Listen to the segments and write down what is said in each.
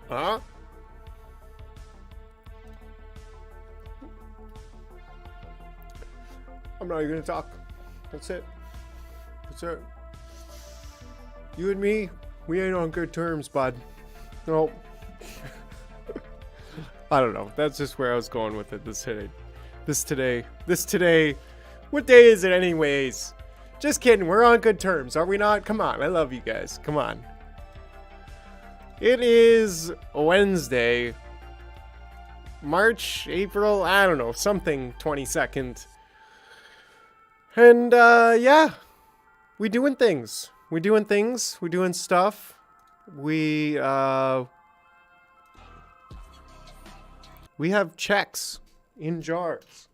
Huh? I'm not even gonna talk. That's it. That's it. You and me, we ain't on good terms, bud. No. I don't know. That's just where I was going with it this today. What day is it anyways? Just kidding. We're on good terms, are we not? Come on. I love you guys. Come on. It is Wednesday, March, April, I don't know, something 22nd. And, yeah, we doing things. We doing stuff. We have checks in jars.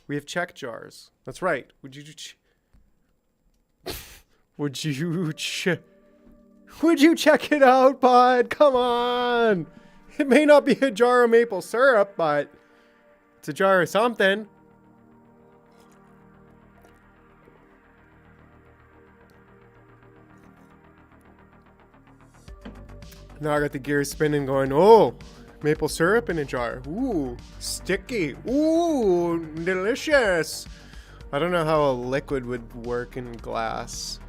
We have check jars. That's right. Would you check it out, bud? Come on. It may not be a jar of maple syrup, but it's a jar of something. Now I got the gears spinning going, oh, maple syrup in a jar. Ooh, sticky. Ooh, delicious. I don't know how a liquid would work in glass.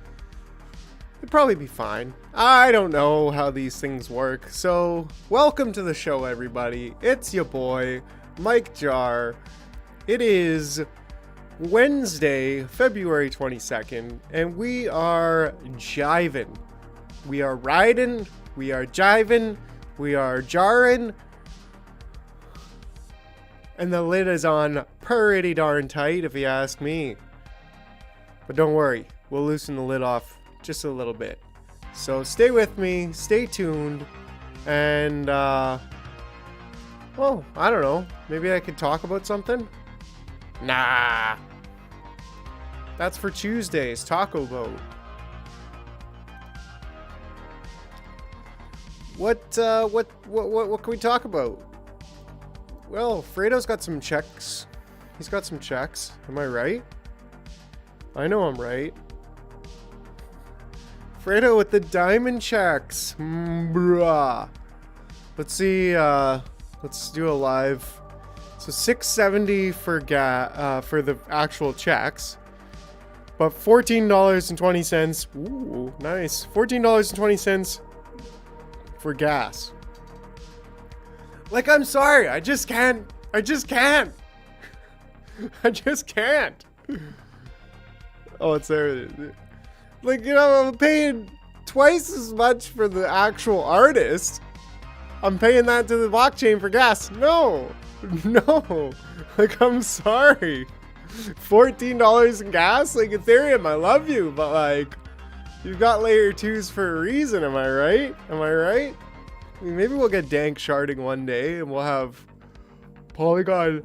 It'd probably be fine. I don't know how these things work. So, welcome to the show, everybody. It's your boy, MikeJar. It is Wednesday, February 22nd, and we are jiving. We are riding, we are jiving, we are jarring, and the lid is on pretty darn tight, if you ask me. But don't worry, we'll loosen the lid off just a little bit. So stay with me, stay tuned, and well, I don't know, maybe I could talk about something? Nah. That's for Tuesdays, Taco Boat. What can we talk about? Well, Fredo's got some checks. He's got some checks. Am I right? I know I'm right. Fredo with the diamond checks. Bruh. Let's see, let's do a live. So $6.70 for the actual checks. But $14.20. Ooh, nice. $14.20 for gas. Like, I'm sorry. I just can't. I just can't. I just can't. Oh, it's there. Like, you know, I'm paying twice as much for the actual artist. I'm paying that to the blockchain for gas. No. No. Like, I'm sorry. $14 in gas? Like, Ethereum, I love you, but like, you've got layer 2s for a reason, am I right? Am I right? I mean, maybe we'll get dank sharding one day and we'll have Polygon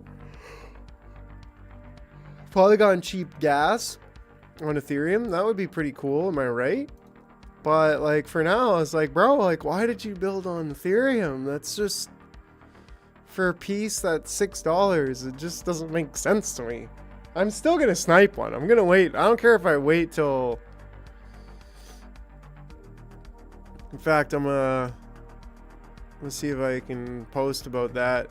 cheap gas on Ethereum. That would be pretty cool, am I right? But like, for now, it's like, bro, like, why did you build on Ethereum? That's just, for a piece that's $6, it just doesn't make sense to me. I'm still gonna snipe one. I'm gonna wait. I don't care if I wait till... In fact, let's see if I can post about that.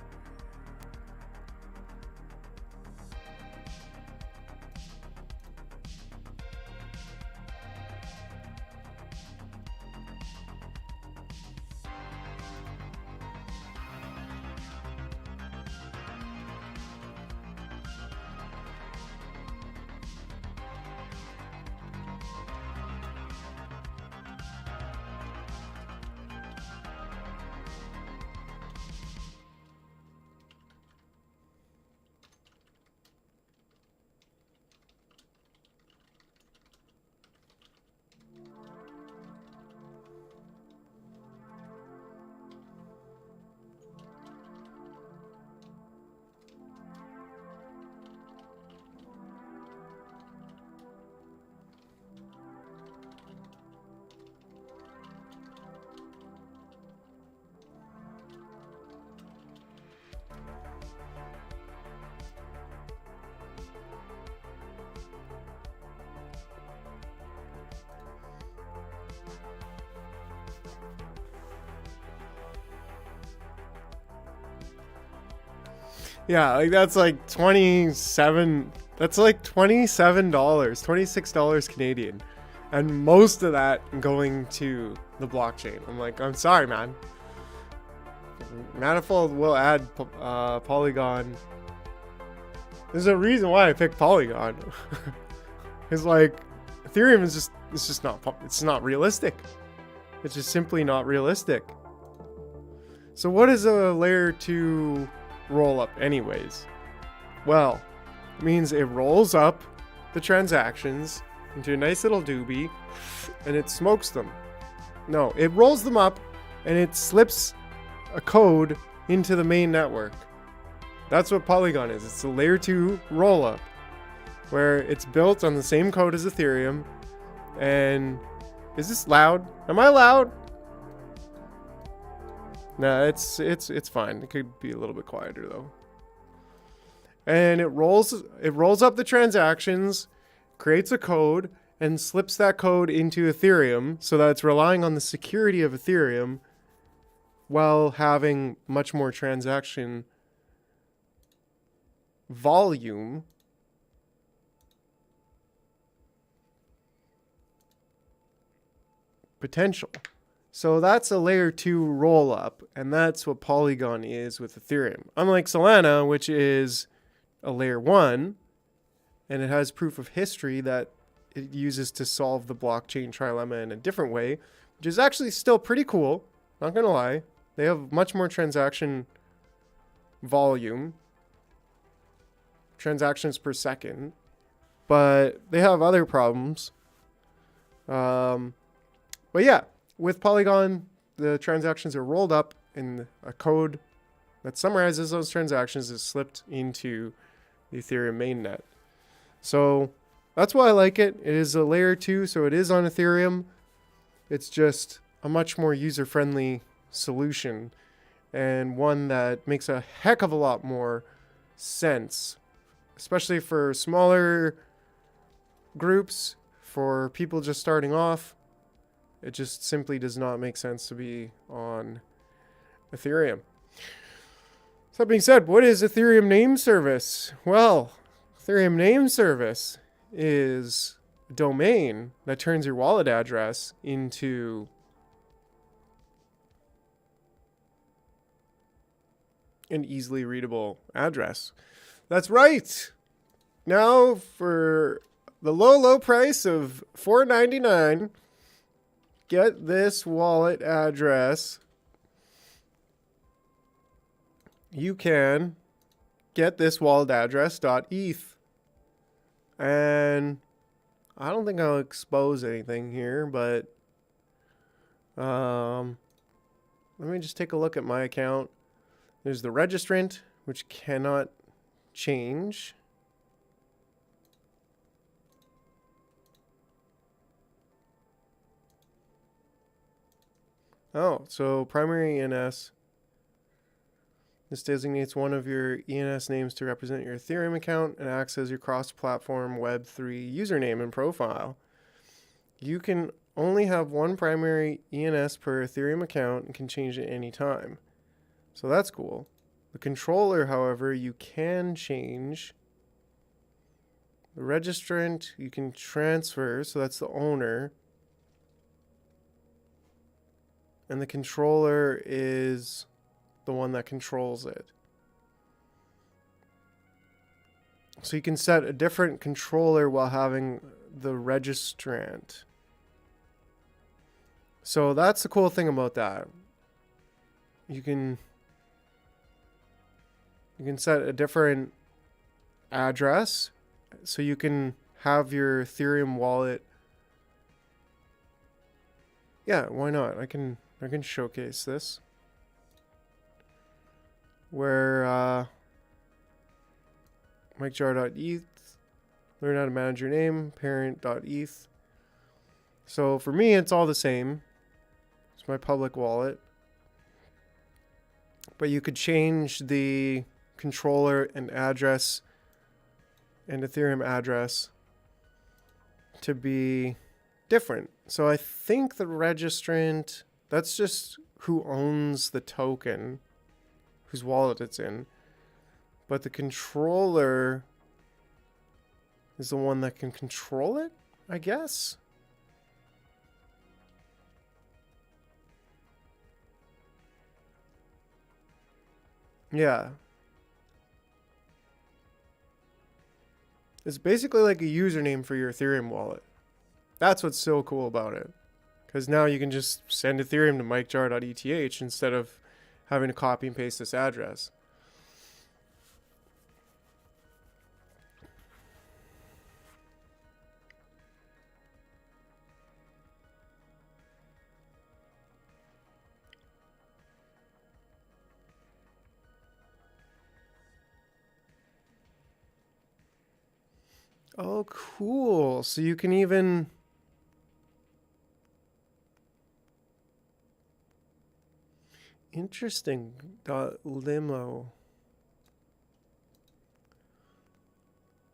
Yeah, like that's like 27. That's like $27, $26 Canadian, and most of that going to the blockchain. I'm like, I'm sorry, man. Manifold will add Polygon. There's a reason why I picked Polygon. It's like Ethereum is just not realistic. It's just simply not realistic. So what is a layer 2 roll up anyways? Well, it means it rolls up the transactions into a nice little doobie and it smokes them. No, it rolls them up and it slips a code into the main network. That's what Polygon is. It's a layer 2 roll up where it's built on the same code as Ethereum. And is this loud? Am I loud? Nah, it's fine. It could be a little bit quieter though. And it rolls up the transactions, creates a code, and slips that code into Ethereum so that it's relying on the security of Ethereum while having much more transaction volume. Potential. So that's a layer 2 roll up, and that's what Polygon is with Ethereum. Unlike Solana, which is a layer 1, and it has proof of history that it uses to solve the blockchain trilemma in a different way, which is actually still pretty cool. Not gonna lie. They have much more transaction volume, transactions per second, but they have other problems. But yeah, with Polygon, the transactions are rolled up in a code that summarizes those transactions is slipped into the Ethereum mainnet. So that's why I like it. It is a layer 2, so it is on Ethereum. It's just a much more user-friendly solution and one that makes a heck of a lot more sense, especially for smaller groups, for people just starting off. It just simply does not make sense to be on Ethereum. So that being said, what is Ethereum name service? Well, Ethereum name service is domain that turns your wallet address into an easily readable address. That's right. Now, for the low price of $4.99, get this wallet address. You can get this wallet address .eth. And I don't think I'll expose anything here, but let me just take a look at my account. There's the registrant, which cannot change. Oh, so primary ENS. This designates one of your ENS names to represent your Ethereum account and acts as your cross-platform Web3 username and profile. You can only have one primary ENS per Ethereum account and can change it any time. So that's cool. The controller, however, you can change. The registrant, you can transfer, so that's the owner. And the controller is the one that controls it. So you can set a different controller while having the registrant. So that's the cool thing about that. You can set a different address, so you can have your Ethereum wallet. Yeah, why not? I can showcase this. Where MikeJar.eth, learn how to manage your name, parent.eth. So for me, it's all the same. It's my public wallet. But you could change the controller and address and Ethereum address to be different. So I think the registrant, that's just who owns the token, whose wallet it's in. But the controller is the one that can control it, I guess. Yeah. It's basically like a username for your Ethereum wallet. That's what's so cool about it. Because now you can just send Ethereum to MikeJar.eth instead of having to copy and paste this address. Oh, cool. So you can even... Interesting. .limo.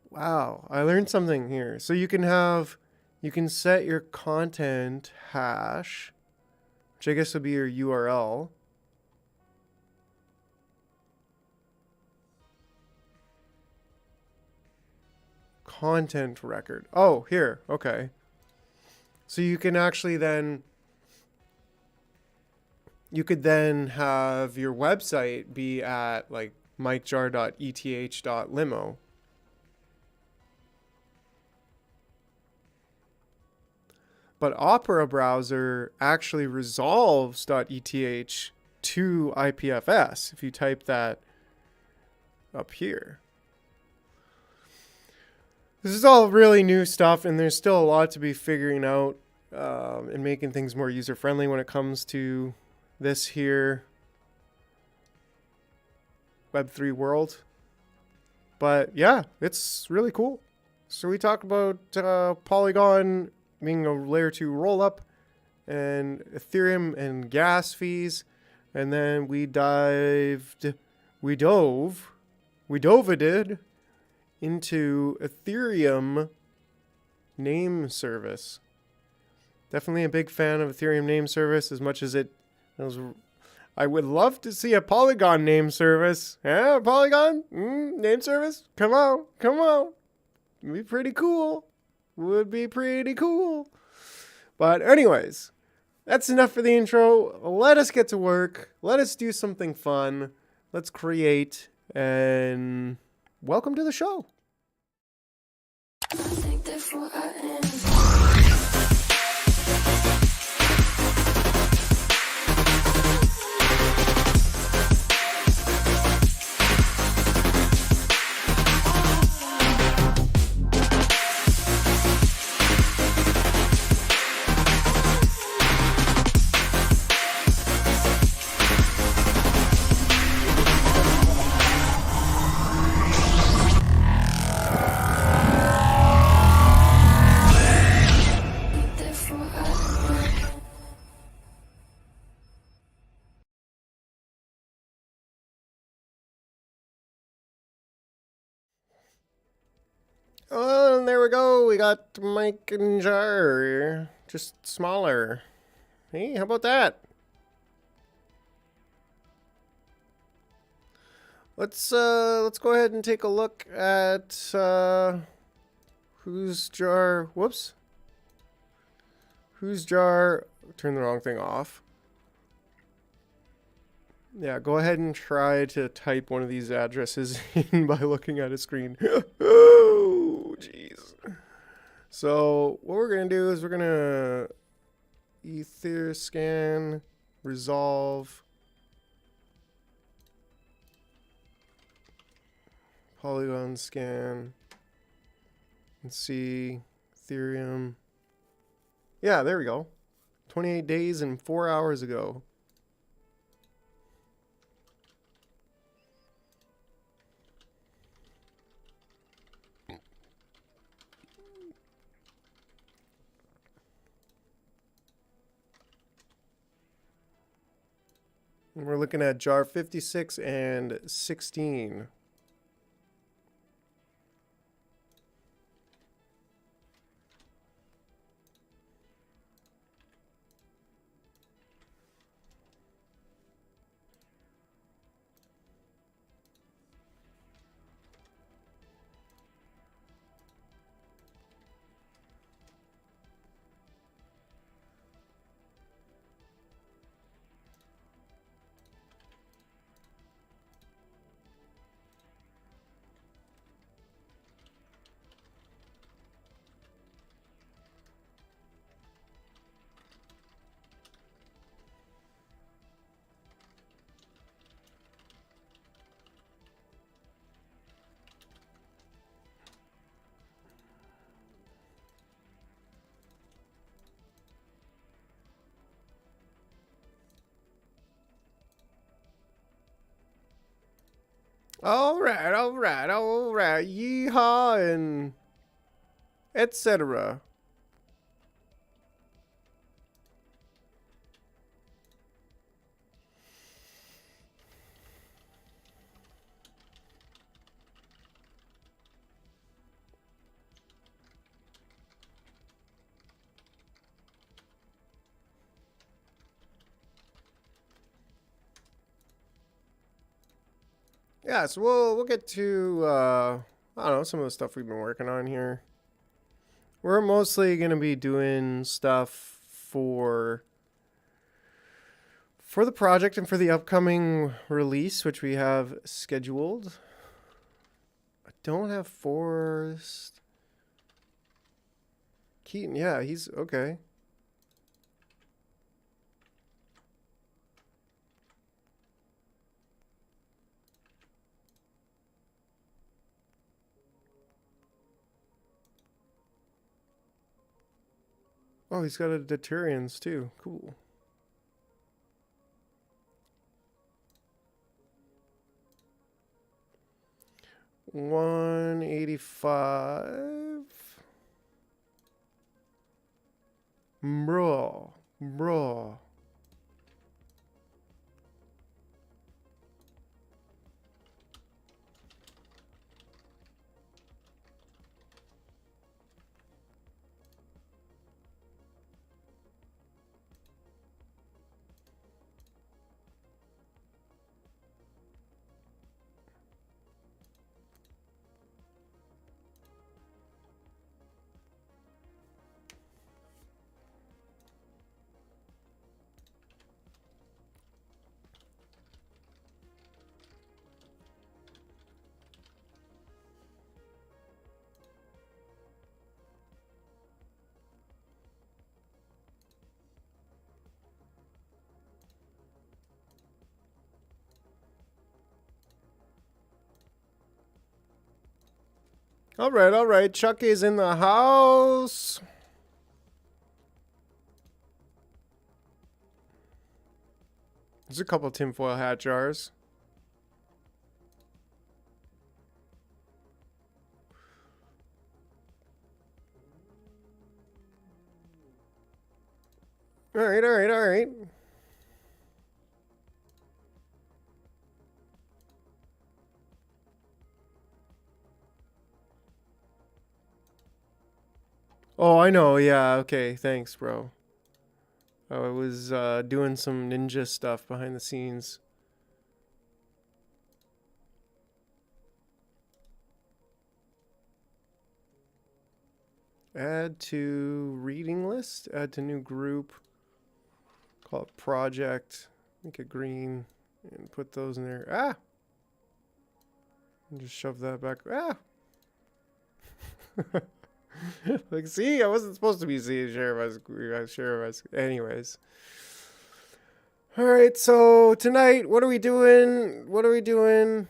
Wow, I learned something here. So you can set your content hash, which I guess would be your URL. Content record. Oh, here. Okay. So you can actually then... You could then have your website be at like MikeJar.eth.limo. But Opera browser actually resolves .eth to IPFS if you type that up here. This is all really new stuff, and there's still a lot to be figuring out and making things more user-friendly when it comes to this here Web3 world. But yeah, it's really cool. So we talked about Polygon being a layer 2 rollup and Ethereum and gas fees, and then we dove into Ethereum name service. Definitely a big fan of Ethereum name service, as much as I would love to see a Polygon name service. Yeah, Polygon name service? Come on. It'd be pretty cool. would be pretty cool. But anyways, that's enough for the intro. Let us get to work. Let us do something fun. Let's create, and welcome to the show. I think therefore I am. Oh, and there we go. We got Mike and Jar, just smaller. Hey, how about that? Let's go ahead and take a look at whose jar. Whoops. Whose jar? Turn the wrong thing off. Yeah, go ahead and try to type one of these addresses in by looking at a screen. Oh, jeez. So what we're gonna do is we're gonna ether scan, resolve, polygon scan, and see Ethereum. Yeah, there we go. 28 days and 4 hours ago. And we're looking at jar 56 and 16. All right, yeehaw and etc. Yeah, so we'll get to I don't know, some of the stuff we've been working on here. We're mostly gonna be doing stuff for the project and for the upcoming release, which we have scheduled. I don't have Forrest Keaton. Yeah, he's okay. Oh, he's got a Deterians too. Cool. $185. Bro. All right. Chucky's in the house. There's a couple tinfoil hat jars. All right. Oh, I know. Yeah, okay. Thanks, bro. I was doing some ninja stuff behind the scenes. Add to reading list. Add to new group. Call it project. Make it green. And put those in there. Ah! And just shove that back. Ah! Like, see, I wasn't supposed to be seeing share of us. Anyways. Alright, so tonight, what are we doing?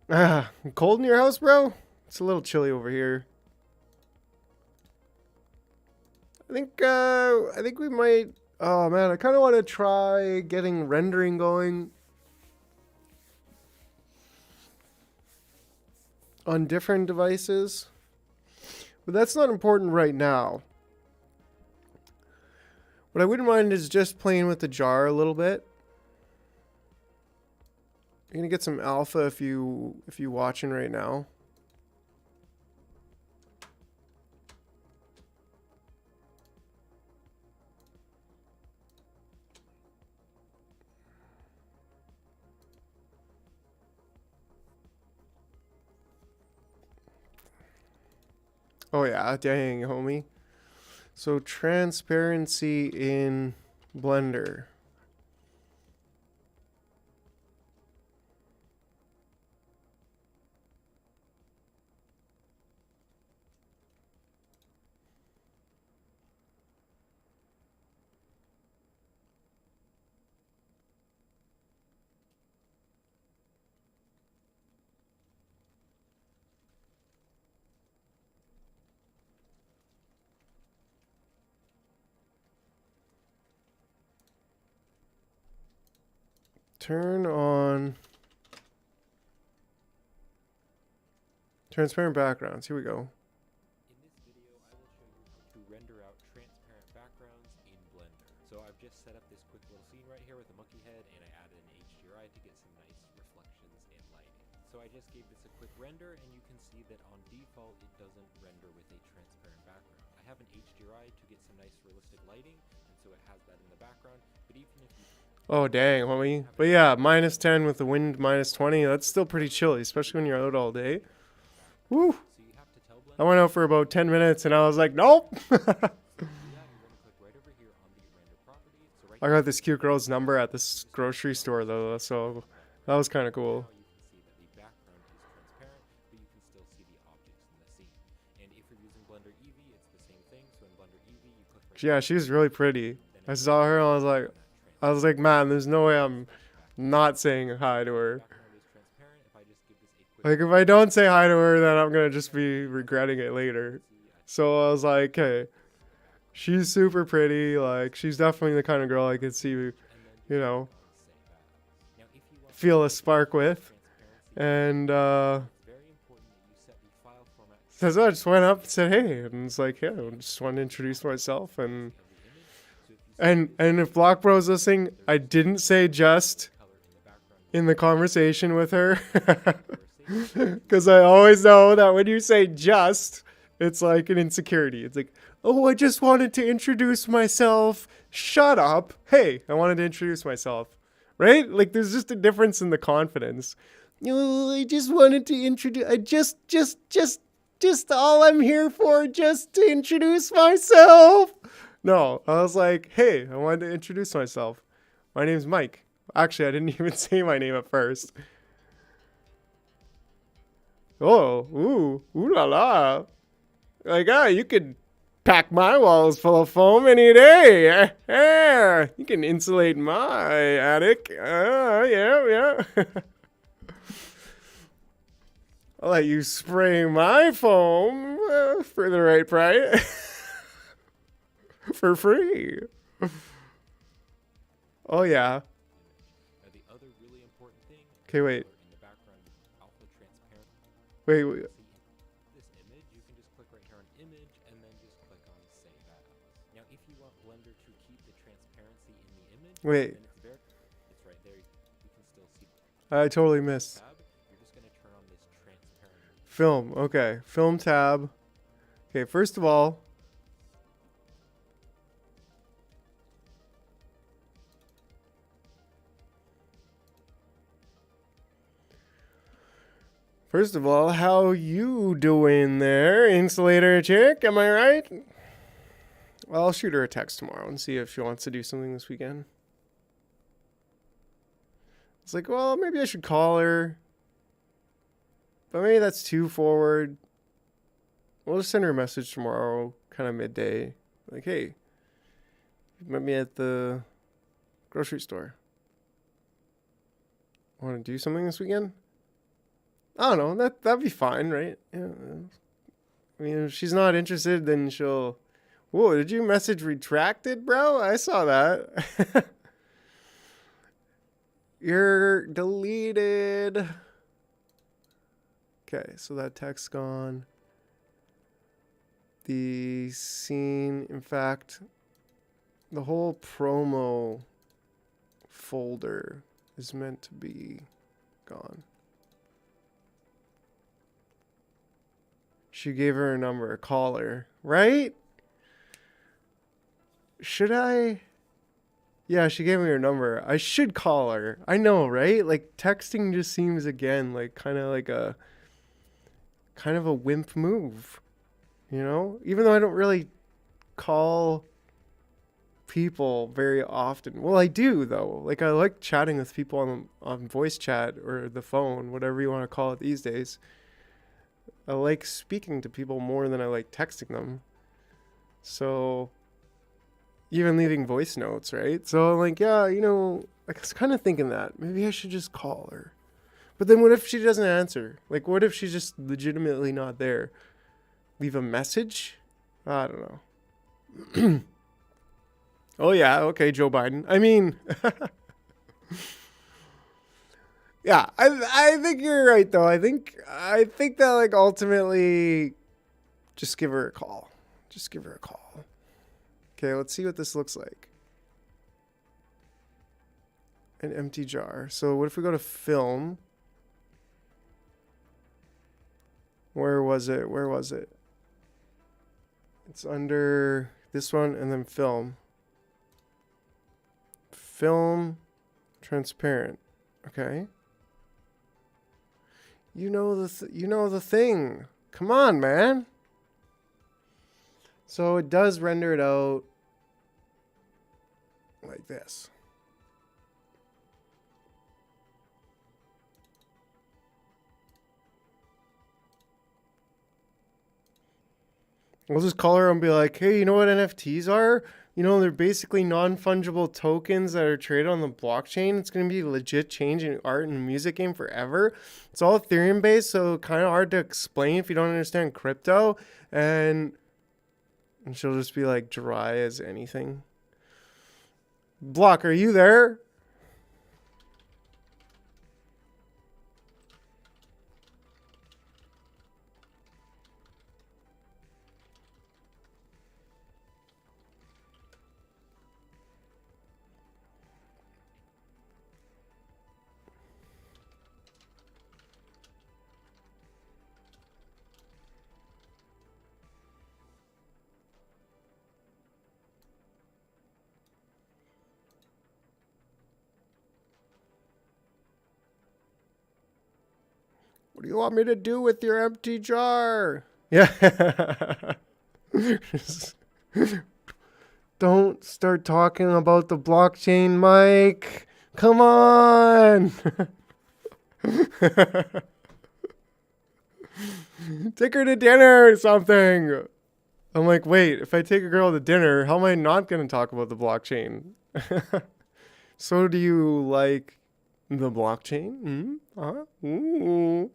Ah, cold in your house, bro? It's a little chilly over here. I think we might. Oh man, I kind of want to try getting rendering going on different devices, but that's not important right now. What I wouldn't mind is just playing with the jar a little bit. You're gonna get some alpha if you watching right now. Oh yeah, dang, homie. So transparency in Blender. Turn on transparent backgrounds. Here we go. In this video, I will show you how to render out transparent backgrounds in Blender. So I've just set up this quick little scene right here with a monkey head, and I added an HDRI to get some nice reflections and lighting. So I just gave this a quick render, and you can see that on default, it doesn't render with a transparent background. I have an HDRI to get some nice realistic lighting, and so it has that in the background. But even if you Oh dang, homie. But yeah, -10 with the wind -20. That's still pretty chilly, especially when you're out all day. Woo! so you have to tell Blender I went out for about 10 minutes and I was like, nope. to do that, you're going to click right over here on the render properties. So right I got this cute girl's number at this grocery store though, so that was kind of cool. now you can see that the background is transparent, but you can still see the objects in the scene. And if you're using Blender Eevee, it's the same thing. So in Blender Eevee, you click right Yeah, she was really pretty. I saw her and I was like, man, there's no way I'm not saying hi to her. background is transparent. If I just give this a quick Like, if I don't say hi to her, then I'm gonna just be regretting it later. So I was like, hey, she's super pretty. Like, she's definitely the kind of girl I could see, you know, now if you want feel a spark with. And, it's very important that you set the file format so I just went up and said, hey, and it's like, yeah, I just want to introduce myself. And if Block Bro's listening, I didn't say just color in the background in the conversation with her. Because I always know that when you say just, it's like an insecurity. It's like, oh, I just wanted to introduce myself. Shut up. Hey, I wanted to introduce myself. Right? Like, there's just a difference in the confidence. Oh, I just wanted to introduce. I just all I'm here for, just to introduce myself. No, I was like, hey, I wanted to introduce myself. My name's Mike. Actually, I didn't even say my name at first. Oh, ooh la la. Like, you could pack my walls full of foam any day. You can insulate my attic. Yeah. I'll let you spray my foam for the right price. For free. Oh, yeah. Now, the other really important thing. Okay, wait. In the background, alpha transparent. Wait. This image, you can just click right here on image and then just click on save as. Now, if you want Blender to keep the transparency in the image, Wait. then it's right there. You can still see it. I totally missed. Tab, you're just going to turn on this transparent. Film. Okay. Film tab. Okay, first of all. How you doing there, insulator chick? Am I right? Well, I'll shoot her a text tomorrow and see if she wants to do something this weekend. It's like, well, maybe I should call her. But maybe that's too forward. We'll just send her a message tomorrow, kind of midday. Like, hey, you met me at the grocery store. Want to do something this weekend? I don't know. That'd be fine, right? Yeah. I mean, if she's not interested, then she'll... Whoa, did you message retracted, bro? I saw that. You're deleted. Okay, so that text's gone. The scene, in fact, the whole promo folder is meant to be gone. She gave her a number, call her, right? Should I? Yeah, she gave me her number. I should call her. I know, right? Like, texting just seems, again, like kind of a wimp move, you know? Even though I don't really call people very often. Well, I do, though. Like, I like chatting with people on voice chat or the phone, whatever you want to call it these days. I like speaking to people more than I like texting them. So, even leaving voice notes, right? So, I'm like, yeah, you know, I was kind of thinking that. Maybe I should just call her. But then what if she doesn't answer? Like, what if she's just legitimately not there? Leave a message? I don't know. Oh, yeah, okay, Joe Biden. I mean... Yeah, I think you're right though. I think that like ultimately just give her a call. Just give her a call. Okay, let's see what this looks like. An empty jar. So what if we go to film? Where was it? It's under this one and then film. Film transparent. Okay. You know the thing. Come on, man. So it does render it out like this. We'll just call her and be like, hey, you know what NFTs are? You know, they're basically non-fungible tokens that are traded on the blockchain. It's going to be legit changing art and music game forever. It's all Ethereum based, so kind of hard to explain if you don't understand crypto. And she'll just be like dry as anything. Block, are you there? What do you want me to do with your empty jar? Yeah. Don't start talking about the blockchain, Mike. Come on! Take her to dinner or something! I'm like, wait, if I take a girl to dinner, how am I not going to talk about the blockchain? So do you like the blockchain? Ooh.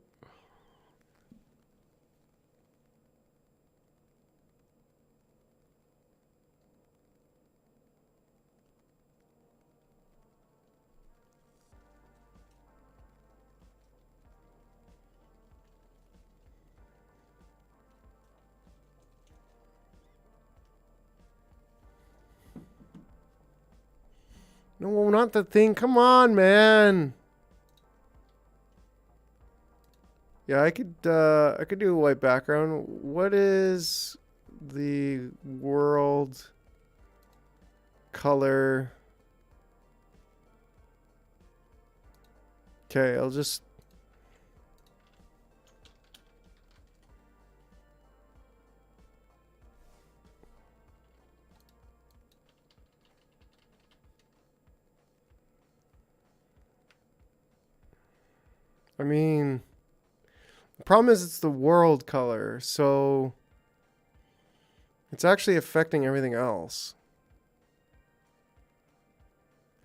No, not the thing. Come on, man. Yeah, I could do a white background. What is the world color? Okay, I'll just I mean, the problem is it's the world color, so it's actually affecting everything else.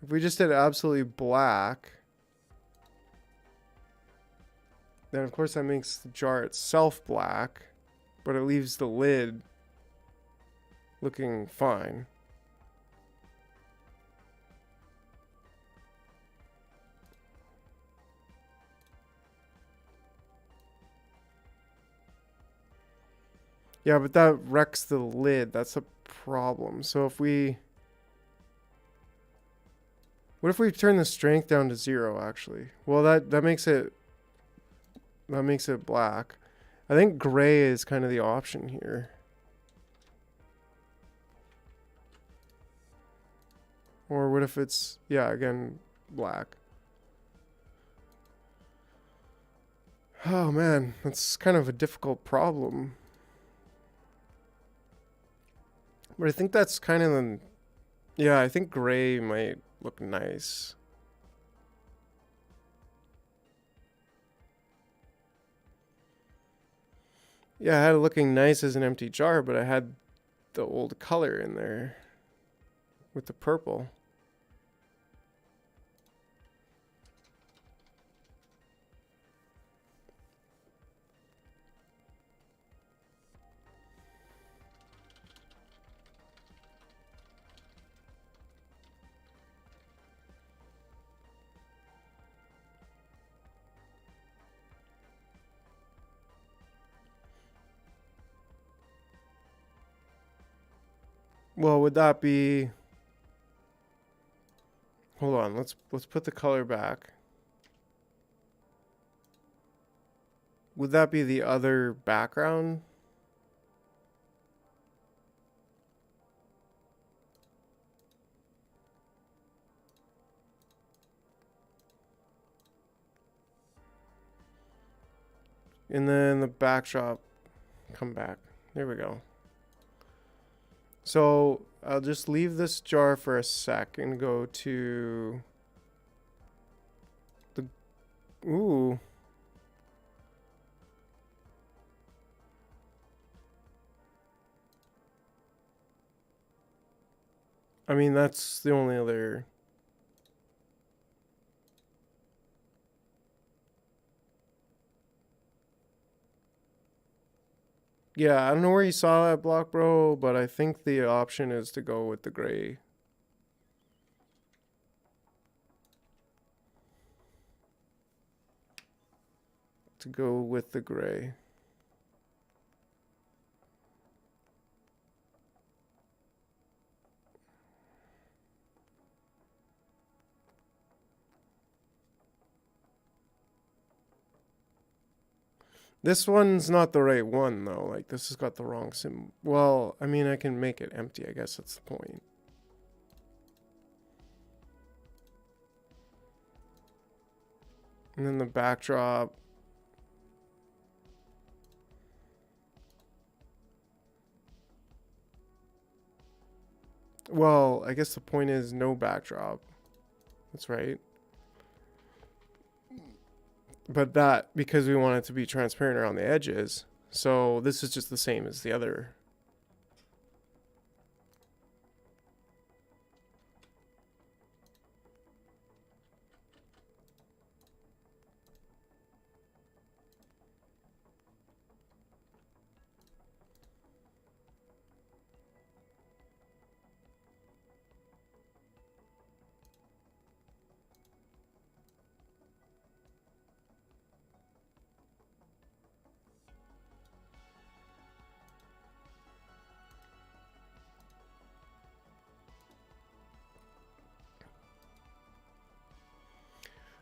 If we just did absolutely black, then of course that makes the jar itself black, but it leaves the lid looking fine. Yeah, but that wrecks the lid. That's a problem. So if we... What if we turn the strength down to 0, actually? Well, that makes it... That makes it black. I think gray is kind of the option here. Or what if it's... Yeah, again, black. Oh, man. That's kind of a difficult problem. But I think that's kind of the... Yeah, I think gray might look nice. Yeah, I had it looking nice as an empty jar, but I had the old color in there with the purple. Well, would that be... Hold on, let's put the color back. Would that be the other background? And then the backdrop come back. There we go. So I'll just leave this jar for a sec and go to the... Ooh. I mean, that's the only other... Yeah, I don't know where you saw that block, bro, but I think the option is to go with the gray. To go with the gray. This one's not the right one, though. Like, this has got the wrong sim. Well, I mean, I can make it empty. I guess that's the point. And then the backdrop. Well, I guess the point is no backdrop. That's right. But that, because we want it to be transparent around the edges. So this is just the same as the other.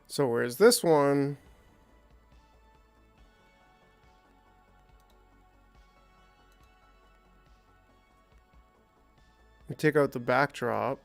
So whereas this one, we take out the backdrop.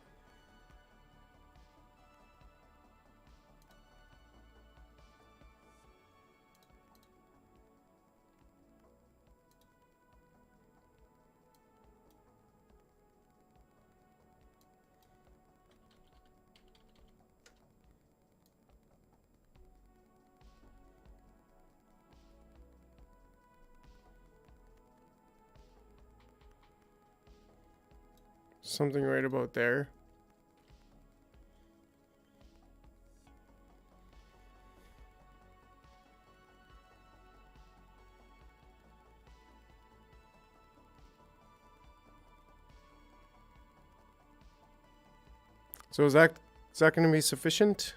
Something right about there. So is that going to be sufficient?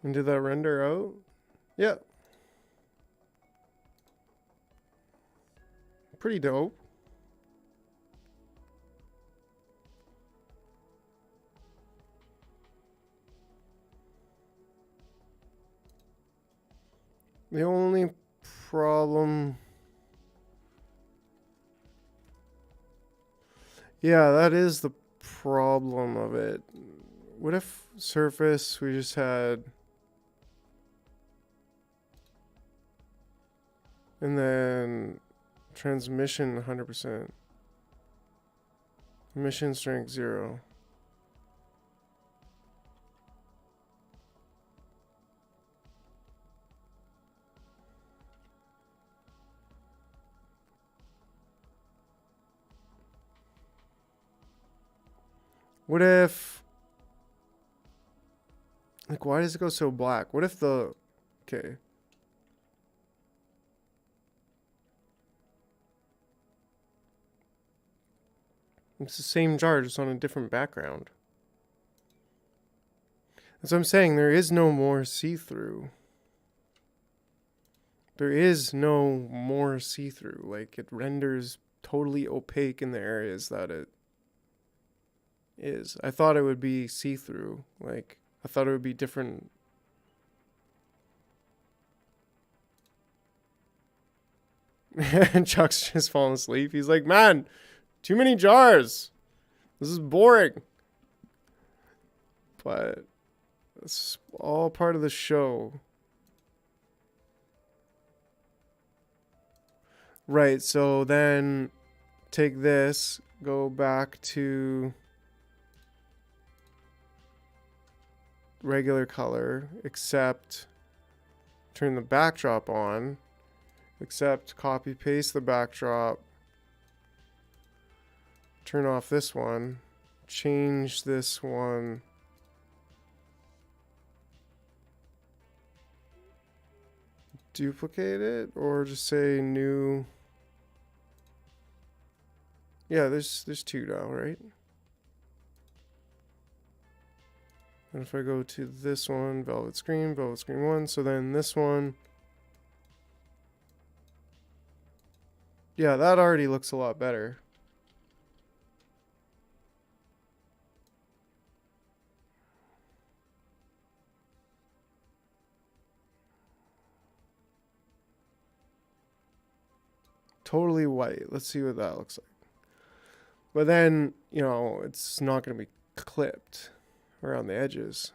And did that render out? Yeah. Pretty dope. The only problem... Yeah, that is the problem of it. What if surface we just had... And then transmission 100%. Emission strength 0. What if... Like, why does it go so black? What if the... Okay. It's the same jar, just on a different background. That's what I'm saying. There is no more see-through. There is no more see-through. Like, it renders totally opaque in the areas that it is. I thought it would be see-through. Like, I thought it would be different. And Chuck's just falling asleep. He's like, man, too many jars. This is boring. But it's all part of the show. Right, so then take this, go back to regular color, except turn the backdrop on, except copy paste the backdrop, turn off this one, change this one, duplicate it, or just say new. Yeah, there's two now, right? And if I go to this one, Velvet Screen 1, so then this one. Yeah, that already looks a lot better. totally white. Let's see what that looks like. But then, you know, it's not going to be clipped around the edges.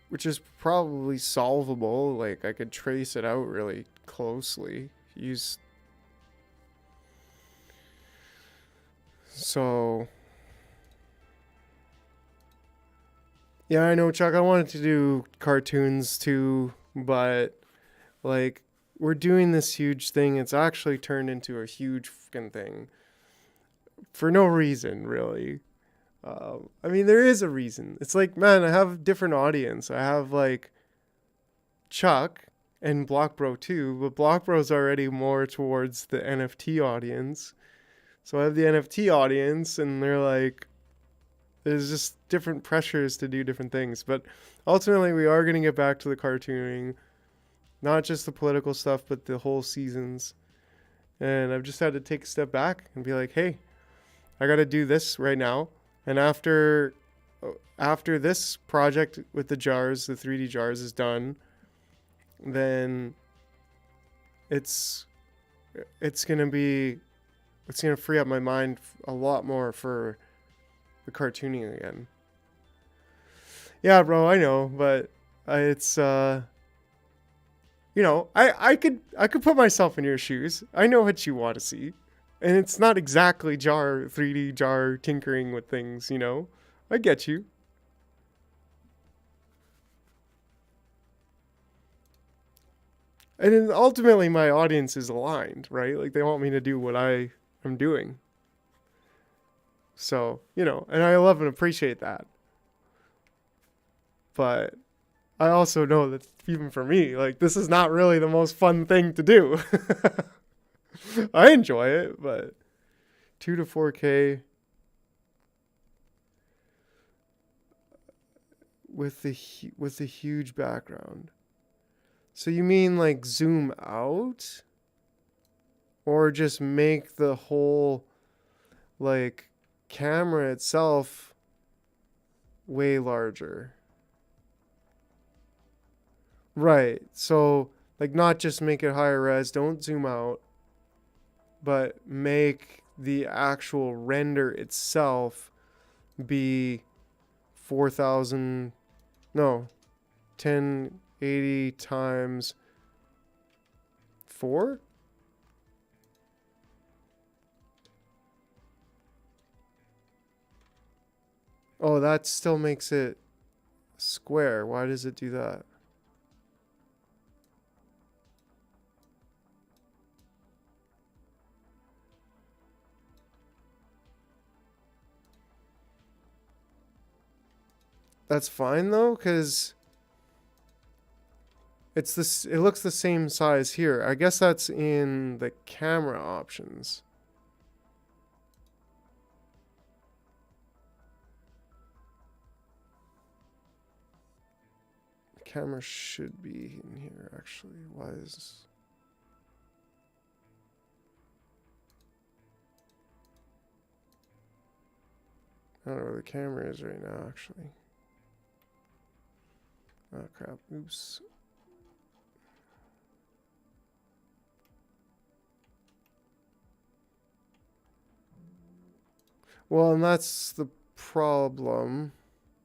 Which is probably solvable. Like, I could trace it out really closely. Use... So... Yeah, I know, Chuck. I wanted to do cartoons too, but like we're doing this huge thing. It's actually turned into a huge fucking thing for no reason, really. I mean, there is a reason. It's like, man, I have a different audience. I have like Chuck and Block Bro too, but Block Bro's already more towards the NFT audience. So I have the NFT audience, and they're like, there's just different pressures to do different things. But ultimately, we are going to get back to the cartooning. Not just the political stuff, but the whole seasons. And I've just had to take a step back and be like, hey, I got to do this right now. And after this project with the jars, the 3D jars is done, then it's going to free up my mind a lot more for the cartooning again. Yeah, bro, I know, but it's you know, I could put myself in your shoes. I know what you want to see. And it's not exactly 3D jar tinkering with things, you know. I get you. And then ultimately my audience is aligned, right? Like they want me to do what I am doing. So, you know, and I love and appreciate that. But I also know that even for me, like, this is not really the most fun thing to do. I enjoy it, but 2 to 4K with the huge background. So you mean like zoom out? Or just make the whole, like, camera itself way larger? Right. So, like, not just make it higher res, don't zoom out, but make the actual render itself be 4,000, no, 1080 times 4? Oh, that still makes it square. Why does it do that? That's fine though, because it's this. It looks the same size here. I guess that's in the camera options. The camera should be in here actually. Why is... I don't know where the camera is right now actually. Oh crap, oops. Well, and that's the problem.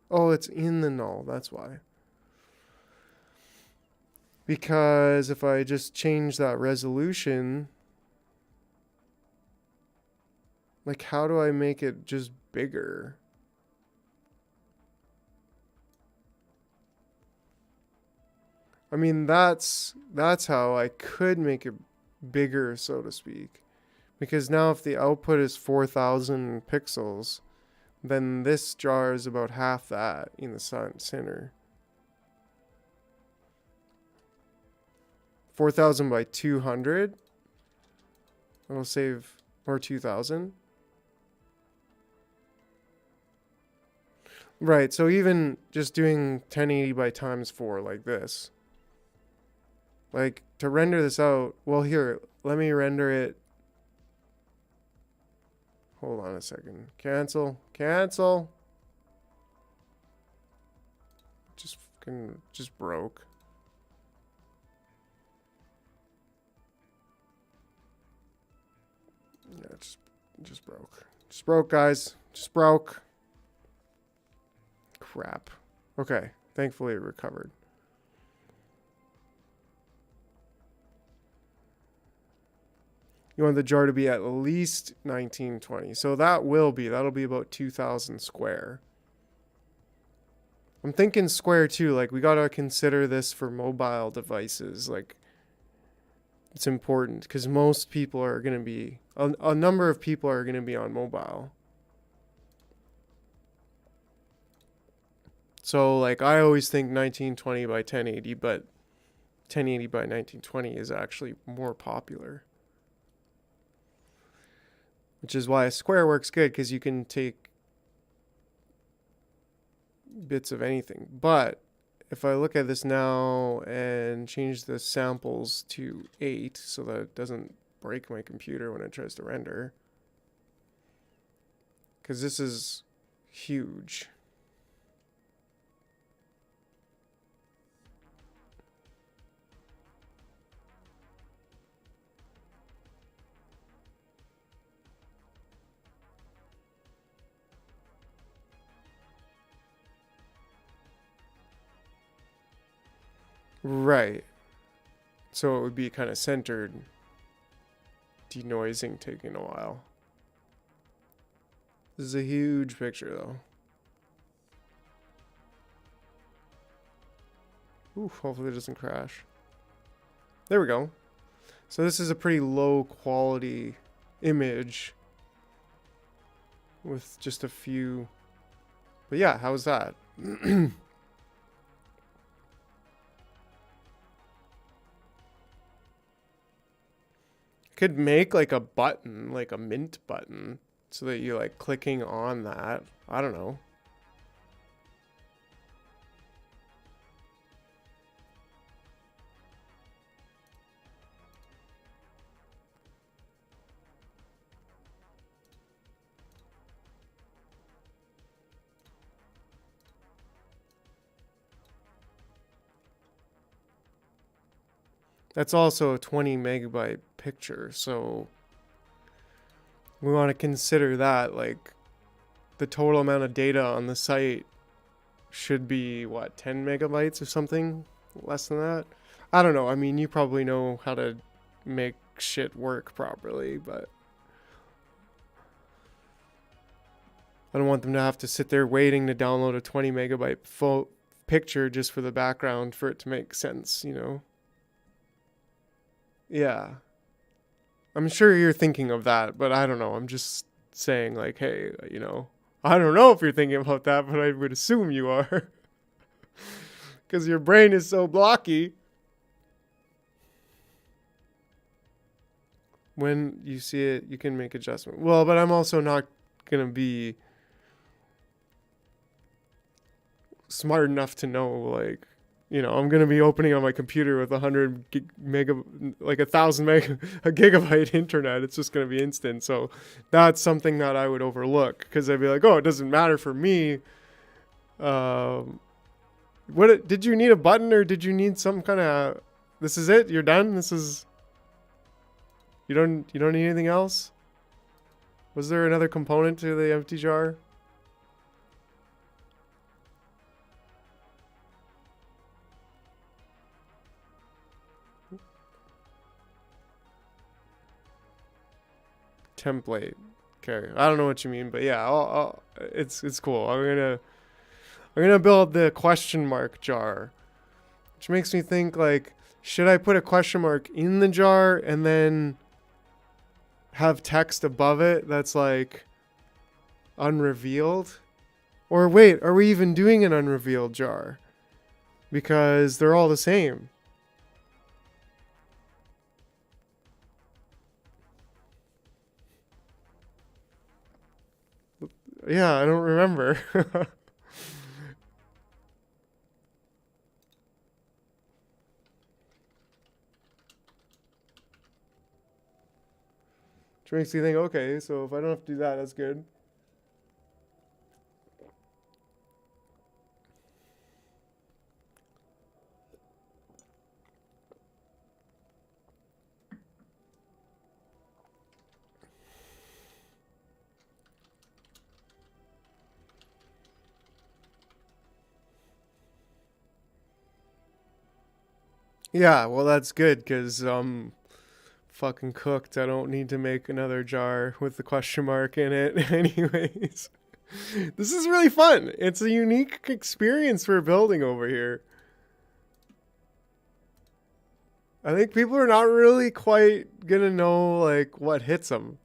Oh, it's in the null, that's why. Because if I just change that resolution, like how do I make it just bigger? I mean, that's how I could make it bigger, so to speak. Because now if the output is 4,000 pixels, then this jar is about half that in the center. 4,000 by 200. It'll save, or 2,000. Right, so even just doing 1080 by times 4 like this. Like, to render this out, well, here, let me render it. Hold on a second. Cancel. Cancel. Just Fucking just broke. Yeah, just broke. Just broke, guys. Just broke. Crap. Okay. Thankfully it recovered. You want the jar to be at least 1920. So that'll be about 2,000 square. I'm thinking square too. Like, we gotta consider this for mobile devices. Like, it's important because most people are gonna be, a number of people are gonna be on mobile. So, like, I always think 1920 by 1080, but 1080 by 1920 is actually more popular. Which is why a square works good, because you can take bits of anything. But if I look at this now and change the samples to 8 so that it doesn't break my computer when it tries to render, because this is huge. Right. So it would be kind of centered. Denoising taking a while. This is a huge picture though. Ooh, hopefully it doesn't crash. There we go. So this is a pretty low quality image with just a few. But yeah, how's that? Could make like a button, like a mint button, so that you like clicking on that. I don't know. That's also a 20 megabyte picture, so we want to consider that, like, the total amount of data on the site should be, what, 10 megabytes or something? Less than that? I don't know. I mean, you probably know how to make shit work properly, but I don't want them to have to sit there waiting to download a 20 megabyte picture just for the background for it to make sense, you know? Yeah. I'm sure you're thinking of that, but I don't know. I'm just saying, like, hey, you know, I don't know if you're thinking about that, but I would assume you are. Because your brain is so blocky. When you see it, you can make adjustment. Well, but I'm also not going to be smart enough to know, like, you know, I'm gonna be opening on my computer with 100 like 1,000 a gigabyte internet. It's just gonna be instant. So that's something that I would overlook because I'd be like, oh, it doesn't matter for me. Did you need a button or did you need some kind of? This is it. You're done. This is. You don't need anything else. Was there another component to the empty jar? Template. Okay, I don't know what you mean, but yeah, it's cool. I'm gonna build the question mark jar, which makes me think, like, should I put a question mark in the jar and then have text above it that's like unrevealed? Or wait, are we even doing an unrevealed jar? Because they're all the same. Yeah, I don't remember. Which makes you think, okay, so if I don't have to do that, that's good. Yeah, well that's good because fucking cooked. I don't need to make another jar with the question mark in it anyways. This is really fun. It's a unique experience for building over here. I think people are not really quite gonna know like what hits them.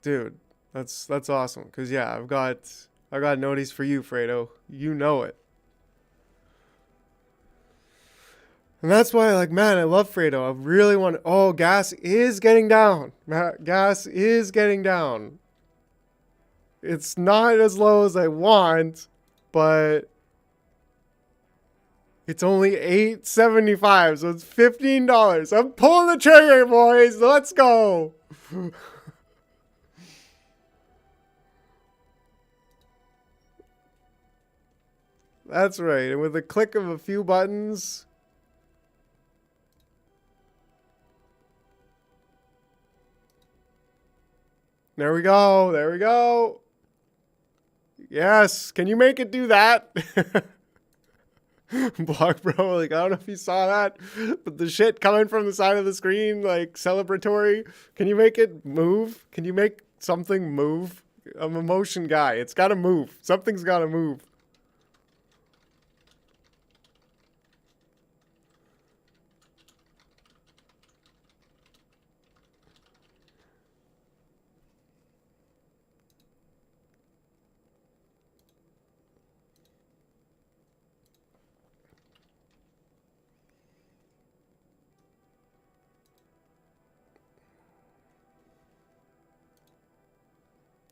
Dude, that's awesome. Cause yeah, I got notice for you, Fredo. You know it. And that's why, like, man, I love Fredo. I really want. Oh, gas is getting down. Gas is getting down. It's not as low as I want, but it's only $8.75, so it's $15. I'm pulling the trigger, boys. Let's go. That's right. And with a click of a few buttons, there we go. There we go. Yes. Can you make it do that? Block bro, like I don't know if you saw that, but the shit coming from the side of the screen, like celebratory. Can you make it move? Can you make something move? I'm a motion guy. It's gotta move. Something's gotta move.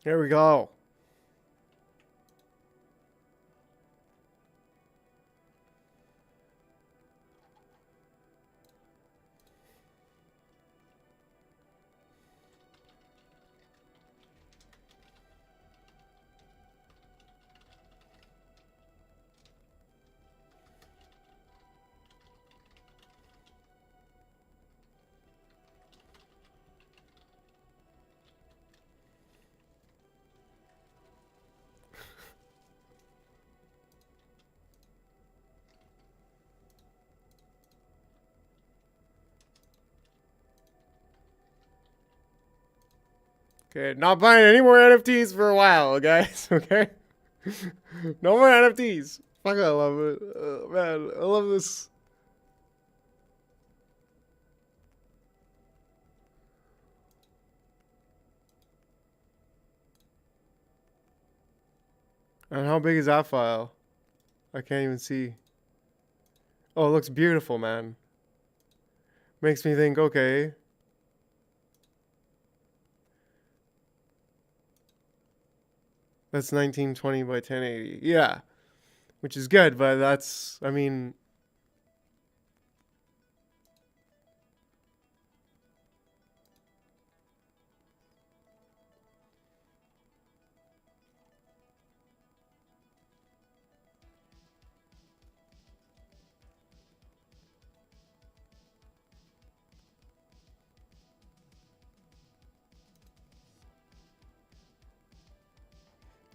There we go. Okay, not buying any more NFTs for a while, guys. Okay, no more NFTs. Fuck, I love it, man. I love this. And how big is that file? I can't even see. Oh, it looks beautiful, man. Makes me think, okay. That's 1920 by 1080. Yeah, which is good, but that's, I mean,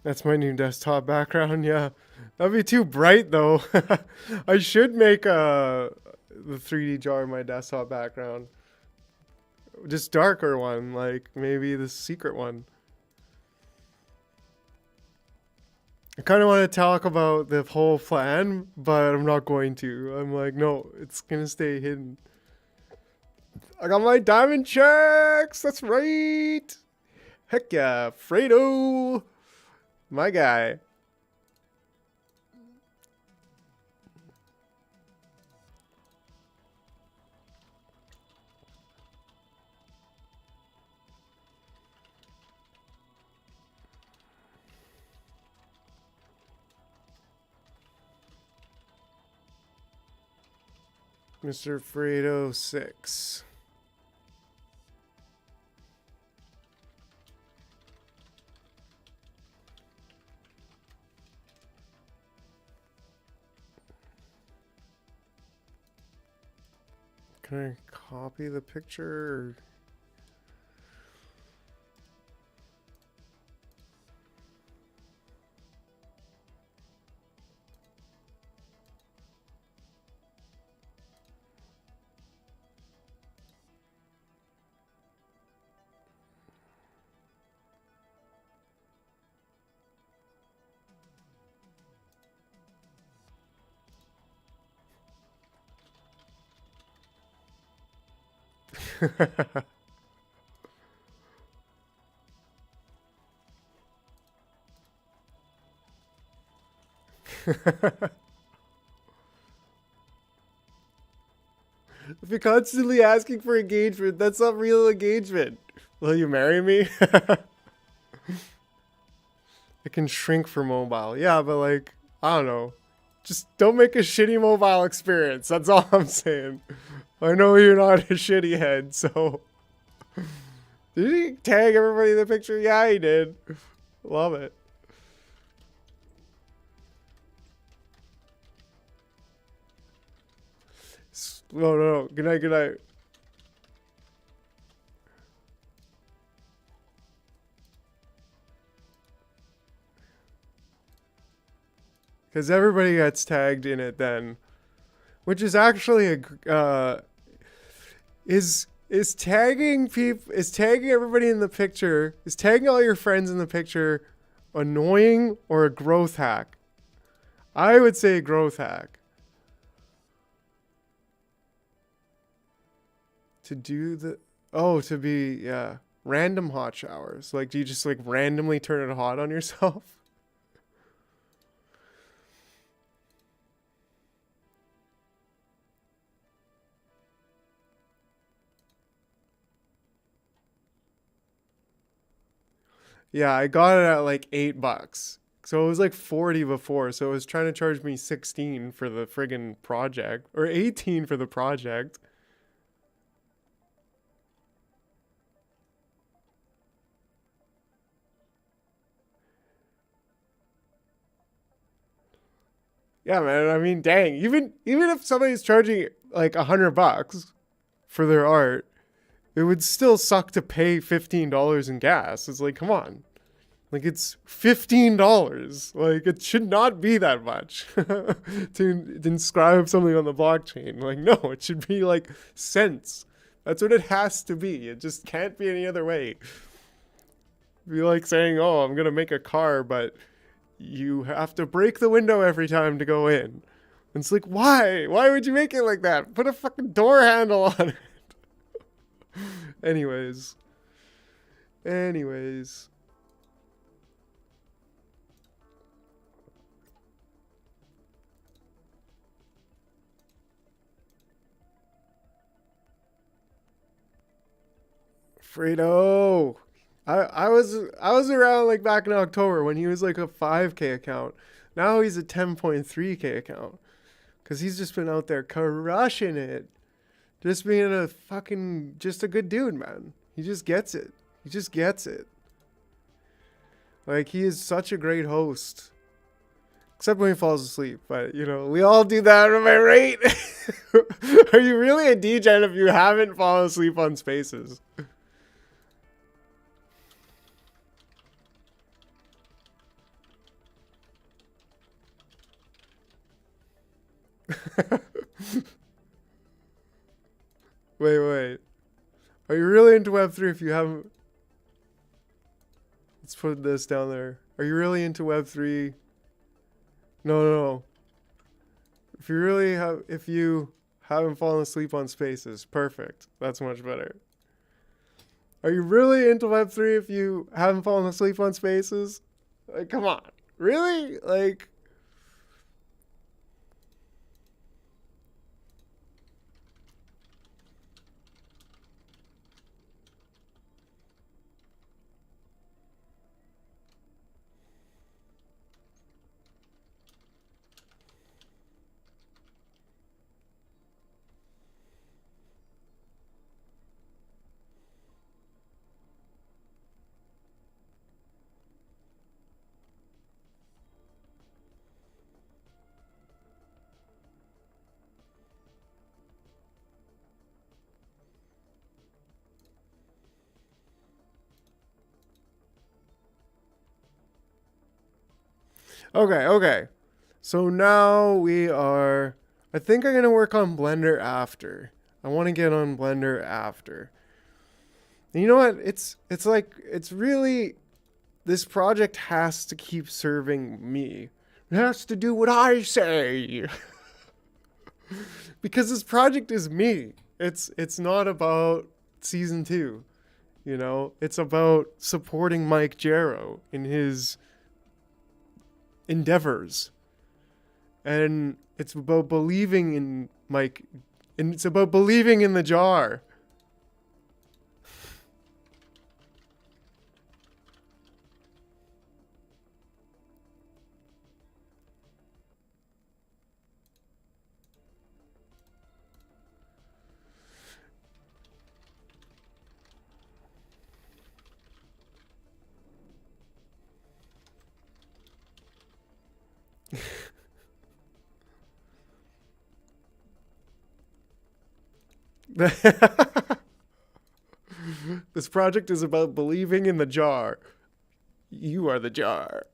that's my new desktop background. Yeah, that'd be too bright though. I should make the 3D jar my desktop background. Just darker one, like maybe the secret one. I kind of want to talk about the whole plan, but I'm not going to. I'm like, no, it's gonna stay hidden. I got my diamond checks. That's right. Heck yeah, Fredo, my guy. Mr. Fredo 6. Can I copy the picture? Or... If you're constantly asking for engagement, that's not real engagement. Will you marry me? It can shrink for mobile. Yeah, but like, I don't know. Just don't make a shitty mobile experience. That's all I'm saying. I know you're not a shitty head, so. Did he tag everybody in the picture? Yeah, he did. Love it. No, no, no. Good night, good night. Because everybody gets tagged in it then. Which is actually is tagging people, is tagging everybody in the picture, is tagging all your friends in the picture annoying or a growth hack? I would say a growth hack. To do the, oh, to be, yeah, random hot showers. Like, do you just like randomly turn it hot on yourself? Yeah, I got it at like $8. So it was like 40 before. So it was trying to charge me 16 for the friggin' project, or 18 for the project. Yeah, man. I mean, dang. Even if somebody's charging like $100 for their art, it would still suck to pay $15 in gas. It's like, come on. Like, it's $15. Like, it should not be that much to inscribe something on the blockchain. Like, no, it should be like cents. That's what it has to be. It just can't be any other way. It'd be like saying, oh, I'm going to make a car, but you have to break the window every time to go in. And it's like, why? Why would you make it like that? Put a fucking door handle on it. Anyways. Fredo. I was around like back in October when he was like a 5K account. Now he's a 10.3K account. Cause he's just been out there crushing it. Just being a fucking just a good dude, man. He just gets it. He just gets it. Like, he is such a great host. Except when he falls asleep, but you know, we all do that, am I right? Are you really a DJ if you haven't fallen asleep on Spaces? Wait. Are you really into Web3 if you haven't? Let's put this down there. Are you really into Web3? No. If you haven't fallen asleep on Spaces, perfect. That's much better. Are you really into Web3 if you haven't fallen asleep on Spaces? Like, come on. Really? Like, okay. So now we are. I think I'm gonna work on Blender after. I want to get on Blender after. And you know what? It's like it's really, this project has to keep serving me. It has to do what I say. Because this project is me. It's not about season 2. You know, it's about supporting MikeJar.ca in his endeavors. And it's about believing in Mike, and it's about believing in the jar. This project is about believing in the jar. You are the jar.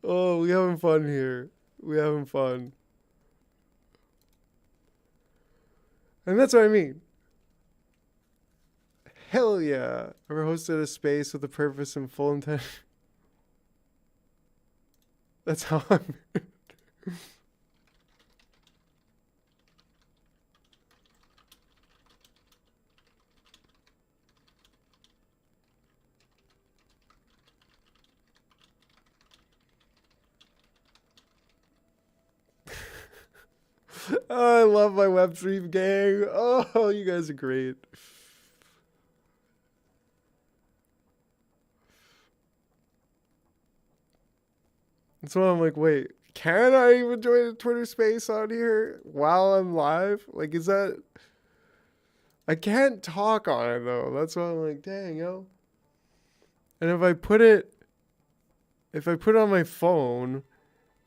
Oh, we having fun here. We having fun. And that's what I mean. Hell yeah. Ever hosted a space with a purpose and full intention? That's how I'm. Oh, I love my Web3 gang. Oh, you guys are great. So I'm like, wait, can I even join a Twitter space on here while I'm live? Like, is that. I can't talk on it though. That's why I'm like, dang, yo. And if I put it on my phone,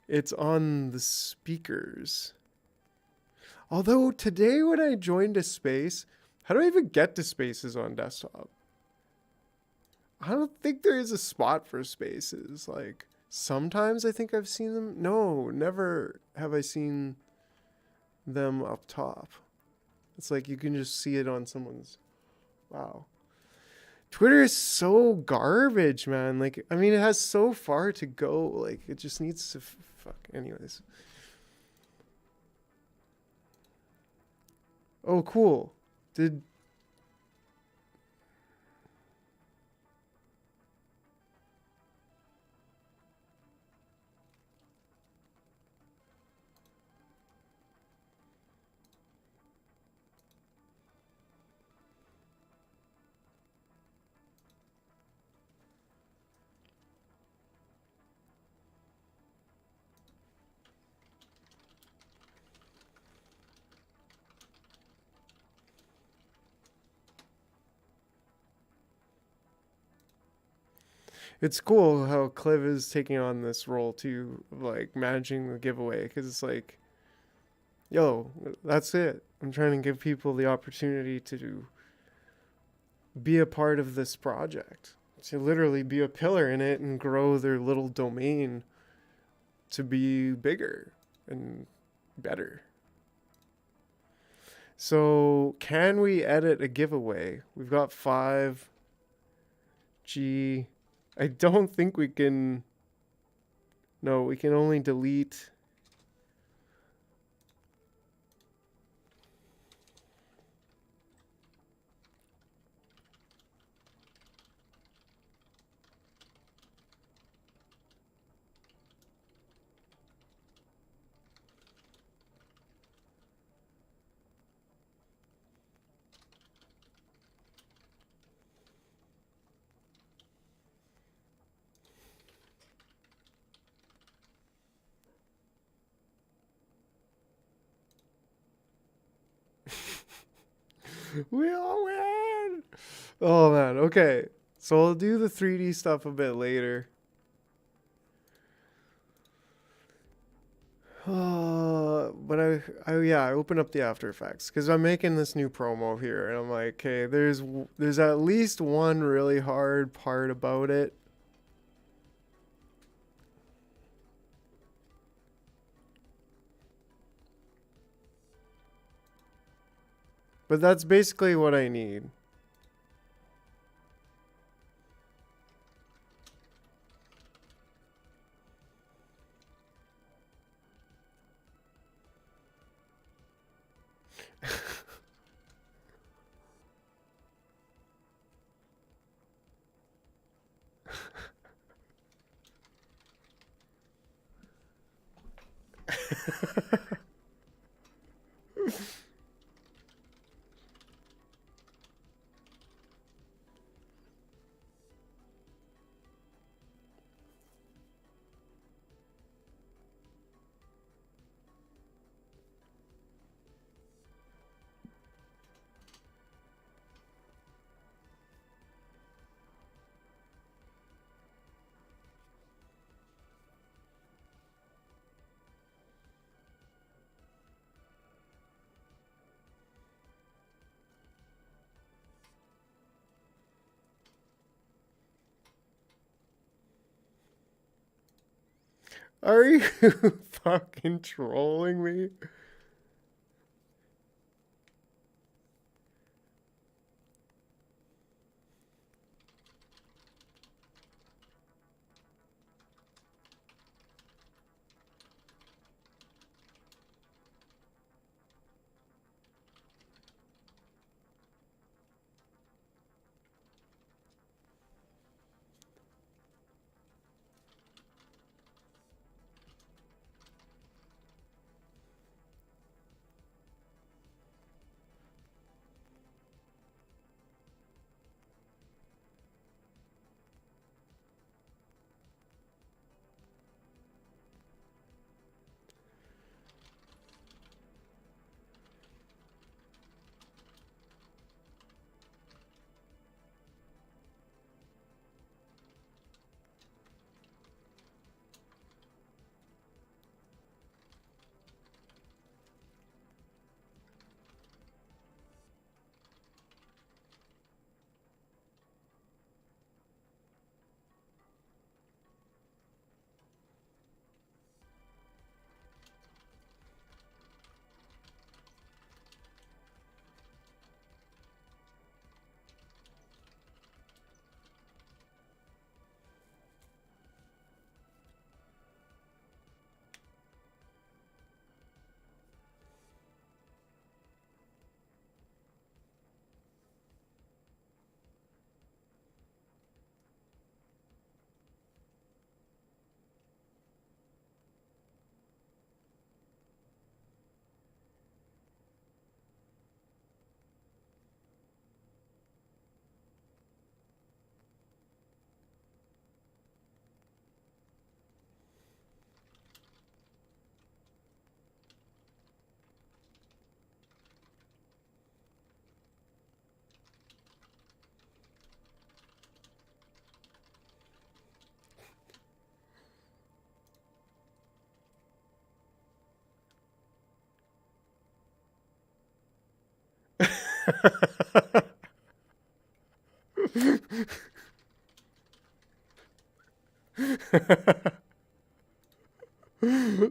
it's on the speakers. Although today when I joined a space, how do I even get to spaces on desktop? I don't think there is a spot for spaces. Like, sometimes I think I've seen them. No, never have I seen them up top. It's like you can just see it on someone's. Wow. Twitter is so garbage, man. Like, I mean, it has so far to go. Like, it just needs to. Fuck. Anyways. Oh, cool. Did. It's cool how Cliv is taking on this role too, of like managing the giveaway, because it's like, yo, that's it. I'm trying to give people the opportunity to be a part of this project, to literally be a pillar in it and grow their little domain to be bigger and better. So, can we edit a giveaway? We've got 5. G. I don't think we can. No, we can only delete. We all win! Oh man, okay. So I'll do the 3D stuff a bit later. But I open up the After Effects because I'm making this new promo here, and I'm like, okay, there's at least one really hard part about it. But that's basically what I need. Are you fucking trolling me?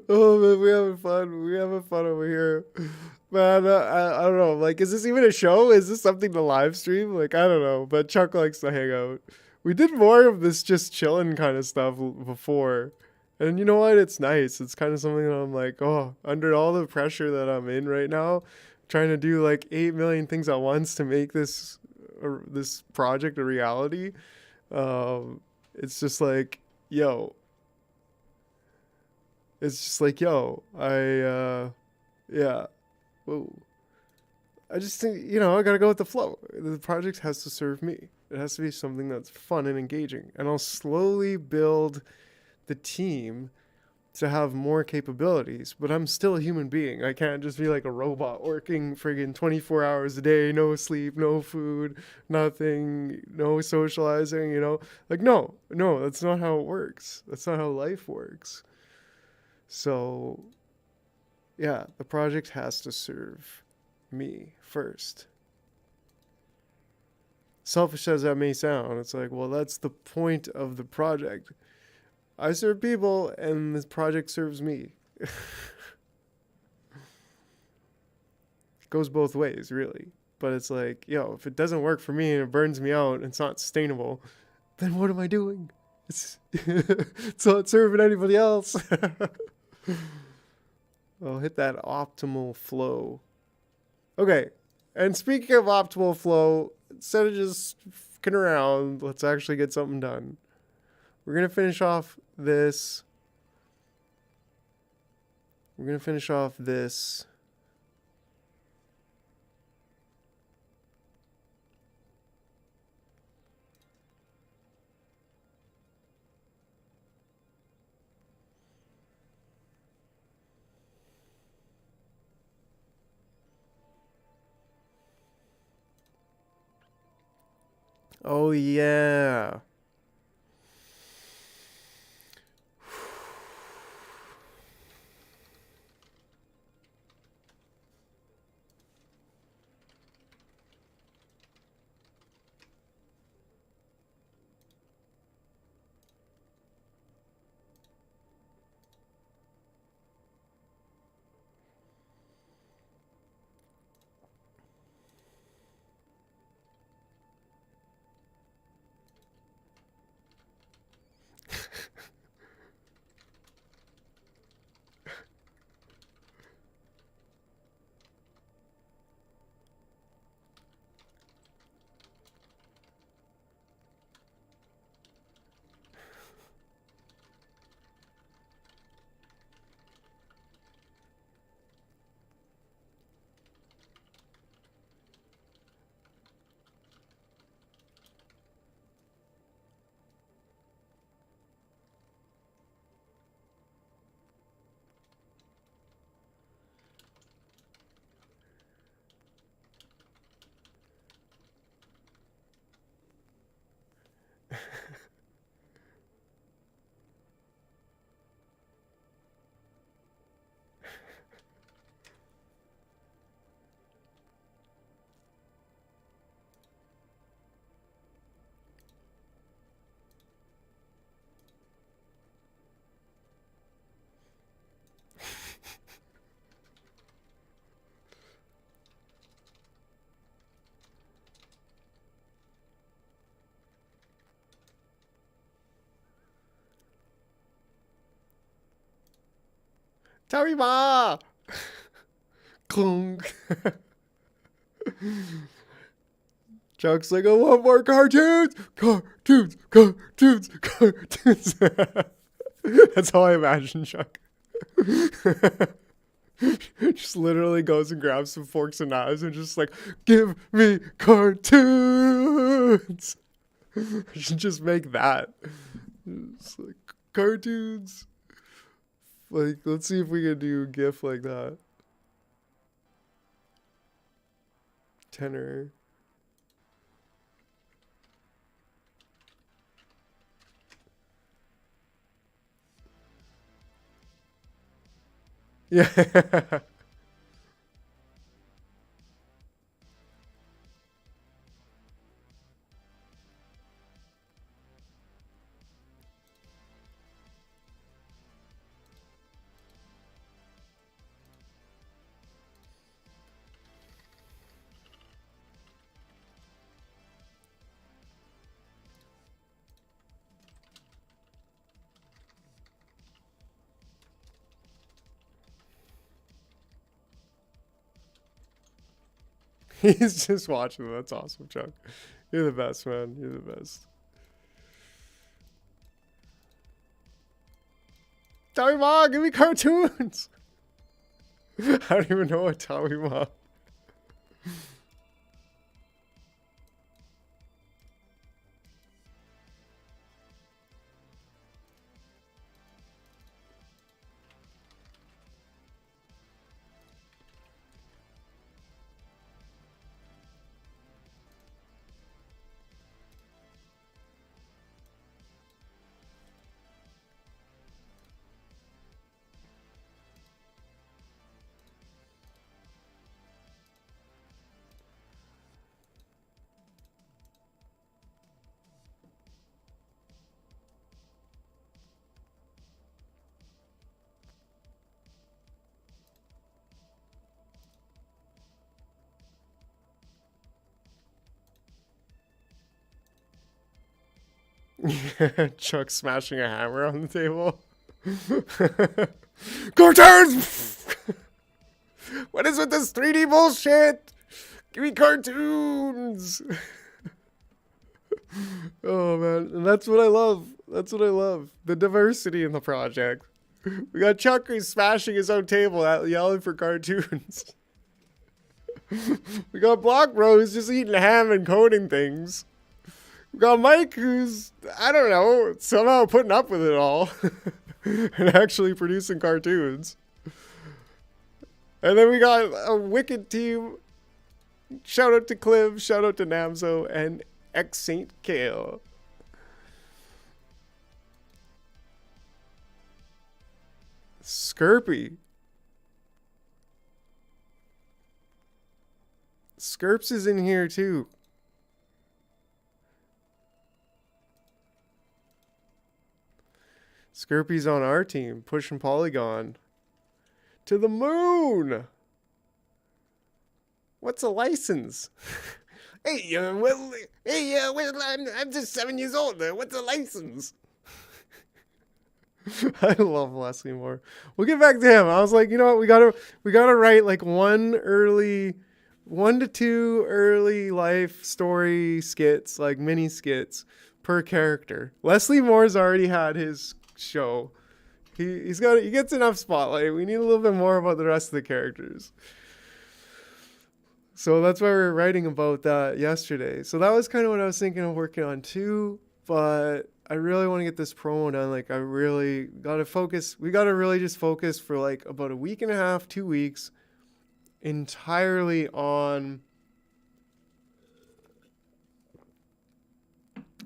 Oh man, we having fun. We having fun over here, man. I don't know. Like, is this even a show? Is this something to live stream? Like, I don't know. But Chuck likes to hang out. We did more of this just chilling kind of stuff before, and you know what? It's nice. It's kind of something that I'm like, oh, under all the pressure that I'm in right now, trying to do like 8 million things at once to make this project a reality. It's just like, yo, it's just like, yo, yeah, whoa. I just think, I gotta go with the flow. The project has to serve me. It has to be something that's fun and engaging. And I'll slowly build the team to have more capabilities, but I'm still a human being. I can't just be like a robot working friggin' 24 hours a day, no sleep, no food, nothing, no socializing. Like, no, that's not how it works. That's not how life works. So, yeah, the project has to serve me first. Selfish as that may sound, it's like, well, that's the point of the project. I serve people, and this project serves me. It goes both ways, really. But it's like, if it doesn't work for me and it burns me out and it's not sustainable, then what am I doing? It's not serving anybody else. I'll hit that optimal flow. Okay, and speaking of optimal flow, instead of just fucking around, let's actually get something done. We're going to finish off this We're gonna finish off this. Oh yeah. Tarima! Clunk. Chuck's like, I want more cartoons! Cartoons! Cartoons! Cartoons! That's how I imagine Chuck. Just literally goes and grabs some forks and knives and just like, give me cartoons! I should just make that. It's like, cartoons. Like, let's see if we can do a GIF like that. Tenor. Yeah. He's just watching. That's awesome, Chuck. You're the best, man. You're the best. Tommy Ma, give me cartoons. I don't even know what Tommy Ma. Chuck smashing a hammer on the table. Cartoons! What is with this 3D bullshit? Give me cartoons! Oh man, and that's what I love. That's what I love. The diversity in the project. We got Chuck who's smashing his own table, yelling for cartoons. We got Block Bro who's just eating ham and coding things. We got Mike who's, I don't know, somehow putting up with it all. And actually producing cartoons. And then we got a wicked team. Shout out to Cliv, shout out to Namzo, and X Saint Kale. Skirpy. Skirps is in here too. Skirpy's on our team, pushing Polygon to the moon. What's a license? I'm just 7 years old. What's a license? I love Leslie Moore. We'll get back to him. I was like, you know what? We gotta write like 1 to 2 early life story skits, like mini skits per character. Leslie Moore's already had his show. He gets enough spotlight. We need a little bit more about the rest of the characters. So that's why we were writing about that yesterday. So that was kind of what I was thinking of working on too. But I really want to get this promo done. Like, I really got to focus. We got to really just focus for like about a week and a half, 2 weeks, entirely on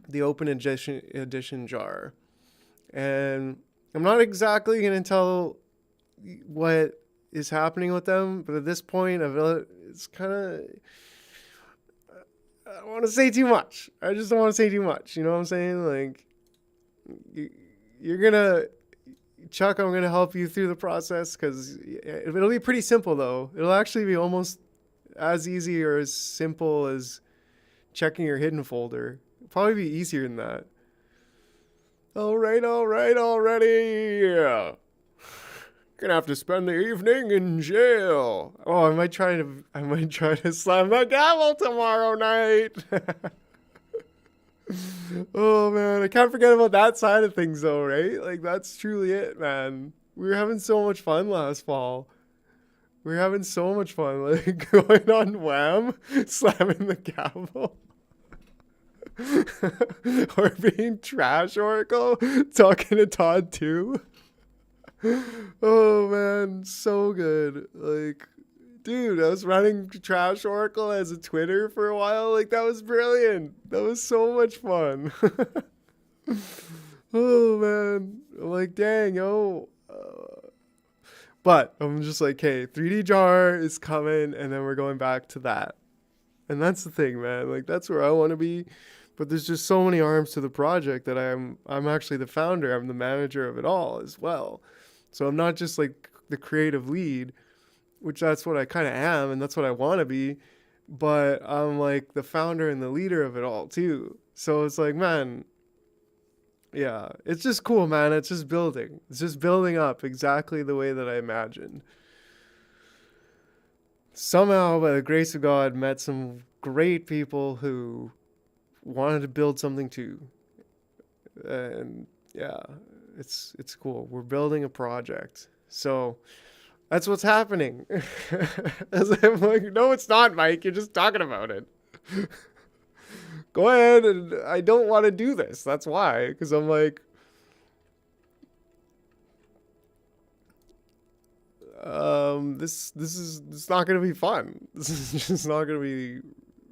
the open edition jar. And I'm not exactly going to tell what is happening with them, but at this point, it's kind of, I don't want to say too much. I just don't want to say too much. You know what I'm saying? Like, you're going to, Chuck, I'm going to help you through the process because it'll be pretty simple, though. It'll actually be almost as easy or as simple as checking your hidden folder. It'll probably be easier than that. All right, already. Gonna have to spend the evening in jail. Oh, I might try to slam the gavel tomorrow night. Oh man, I can't forget about that side of things though, right? Like that's truly it, man. We were having so much fun last fall. We were having so much fun, like going on Wham, slamming the gavel. Or being Trash Oracle, talking to Todd too. Oh man, so good. Like, dude, I was running Trash Oracle as a Twitter for a while. Like, that was brilliant. That was so much fun. Oh man, I'm like, dang, yo. But I'm just like, hey, 3D jar is coming, and then we're going back to that. And that's the thing, man. Like, that's where I want to be. But there's just so many arms to the project that I'm actually the founder. I'm the manager of it all as well. So I'm not just like the creative lead, which that's what I kind of am and that's what I want to be, but I'm like the founder and the leader of it all too. So it's like, man, yeah, it's just cool, man. It's just building. It's just building up exactly the way that I imagined. Somehow, by the grace of God, met some great people who wanted to build something too. And yeah, it's cool. We're building a project. So that's what's happening. As I'm like, no, it's not, Mike. You're just talking about it. Go ahead. And I don't want to do this. That's why. Because I'm like, this is not going to be fun. This is just not going to be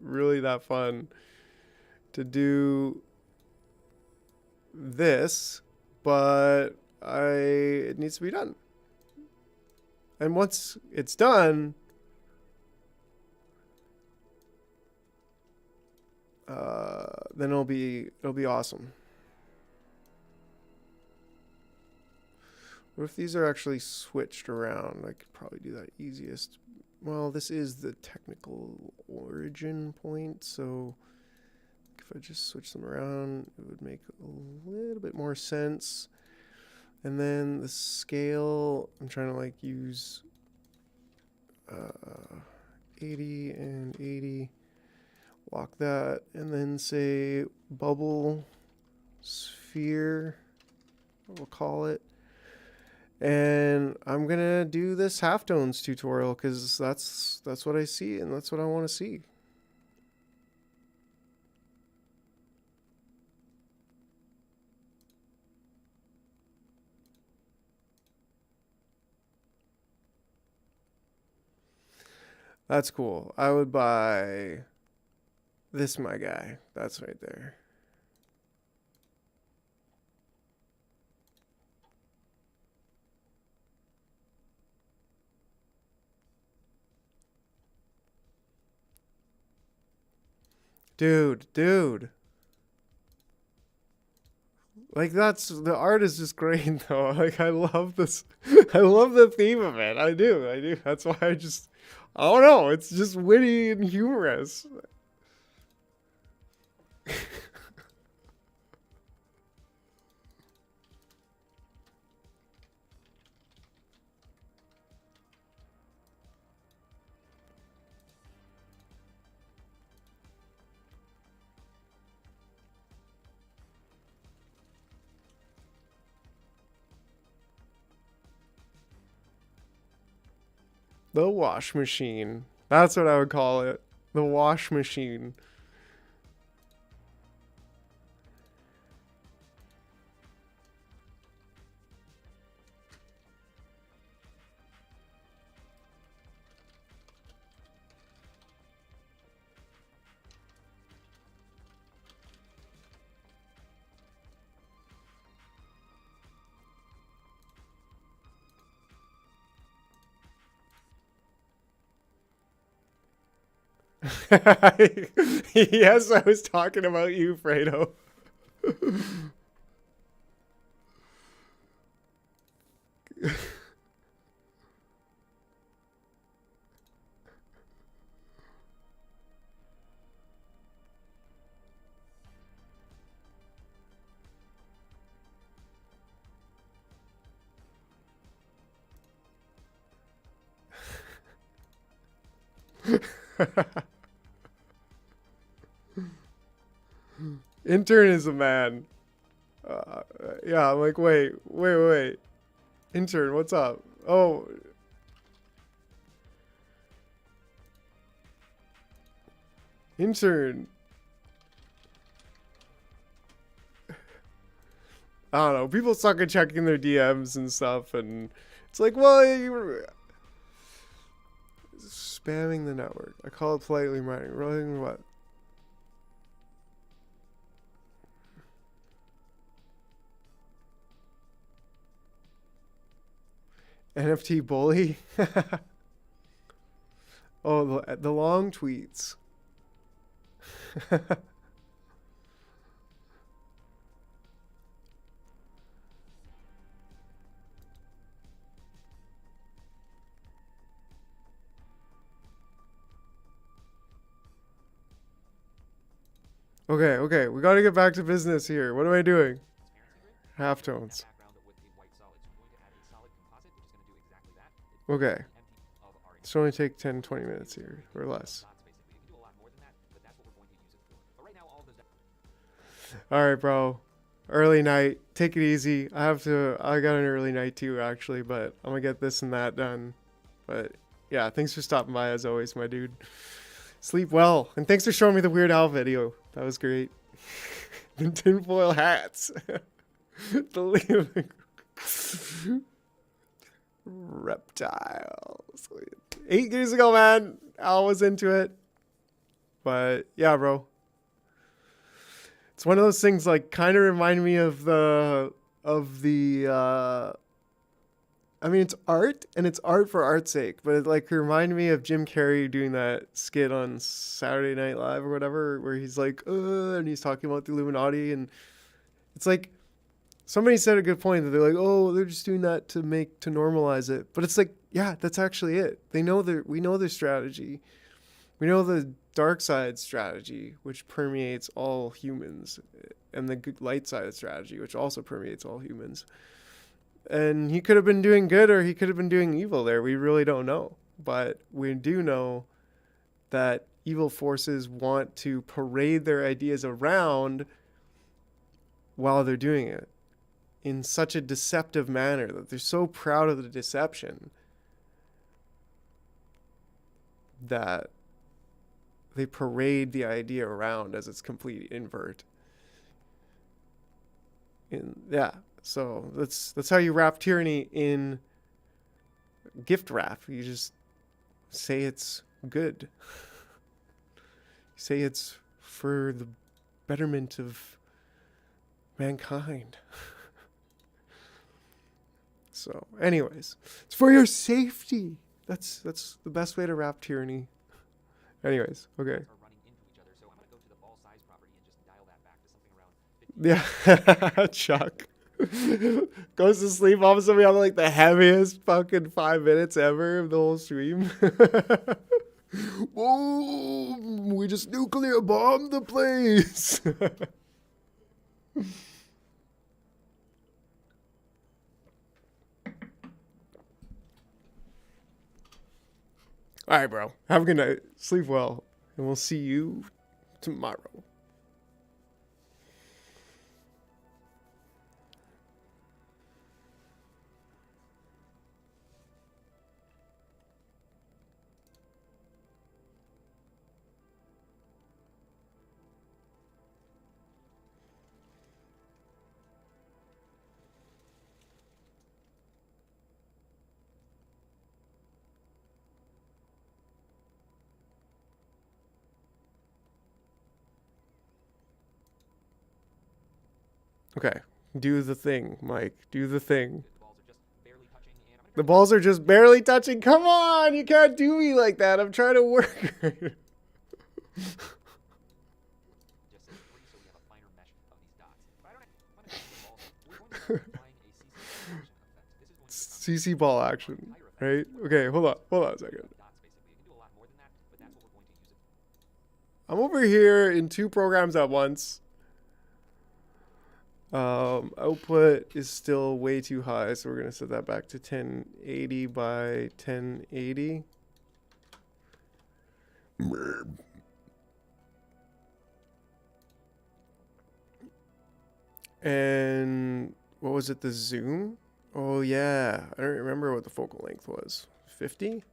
really that fun to do this, but it needs to be done. And once it's done, then it'll be awesome. What if these are actually switched around? I could probably do that easiest. Well, this is the technical origin point, so if I just switch them around, it would make a little bit more sense. And then the scale, I'm trying to like use 80 and 80. Lock that, and then say bubble sphere, we'll call it. And I'm gonna do this halftones tutorial because that's what I see and that's what I want to see. That's cool. I would buy this, my guy. That's right there. Dude. Like that's the art is just great though. Like I love this. I love the theme of it. I do. That's why I don't know. It's just witty and humorous. The wash machine. That's what I would call it. The wash machine. Yes, I was talking about you, Fredo. Intern is a man. Yeah, I'm like, wait. Intern, what's up? Oh, intern. I don't know. People suck at checking their DMs and stuff, and it's like, well, you were spamming the network. I call it politely mining. Rolling what? NFT bully? Oh, the long tweets. Okay, we gotta get back to business here. What am I doing? Halftones. Okay. This should only take 10-20 minutes here, or less. Alright, bro. Early night. Take it easy. I got an early night too, actually, but I'm gonna get this and that done. But yeah, thanks for stopping by as always, my dude. Sleep well. And thanks for showing me the Weird Al video. That was great. The tinfoil hats. The reptiles. 8 years ago, man. Al was into it. But yeah, bro. It's one of those things like kind of remind me of the I mean, it's art, and it's art for art's sake, but it like reminded me of Jim Carrey doing that skit on Saturday Night Live or whatever, where he's like, and he's talking about the Illuminati, and it's like somebody said a good point that they're like, oh, they're just doing that to normalize it, but it's like, yeah, that's actually it. We know their strategy, we know the dark side strategy, which permeates all humans, and the good light side strategy, which also permeates all humans. And he could have been doing good or he could have been doing evil there. We really don't know. But we do know that evil forces want to parade their ideas around while they're doing it. in such a deceptive manner, that they're so proud of the deception that they parade the idea around as its complete invert. Yeah, so that's how you wrap tyranny in gift wrap. You just say it's good. Say it's for the betterment of mankind. So, anyways, it's for your safety. That's the best way to wrap tyranny. Anyways, okay. Are running into each other, so I'm gonna go to the ball size property and just dial that back to something around 50. Yeah, Chuck goes to sleep. All of a sudden, we have like the heaviest fucking 5 minutes ever of the whole stream. Whoa! We just nuclear bombed the place. All right, bro. Have a good night. Sleep well, and we'll see you tomorrow. Okay, do the thing, Mike. Do the thing. The balls are just barely touching, and I'm The balls are just barely touching. Come on, you can't do me like that. I'm trying to work. just says 3 so we have a finer mesh of these dots. But I don't have the balls. We're going to start applying a CC ball action effect. This is going to CC ball action, right? become Okay, hold on a second. dots basically. It can do a lot more than that, but that's what we're going to use it for. I'm over here in 2 programs at once. Output is still way too high, so we're gonna set that back to 1080 by 1080. And what was it, the zoom? Oh yeah, I don't remember what the focal length was. 50?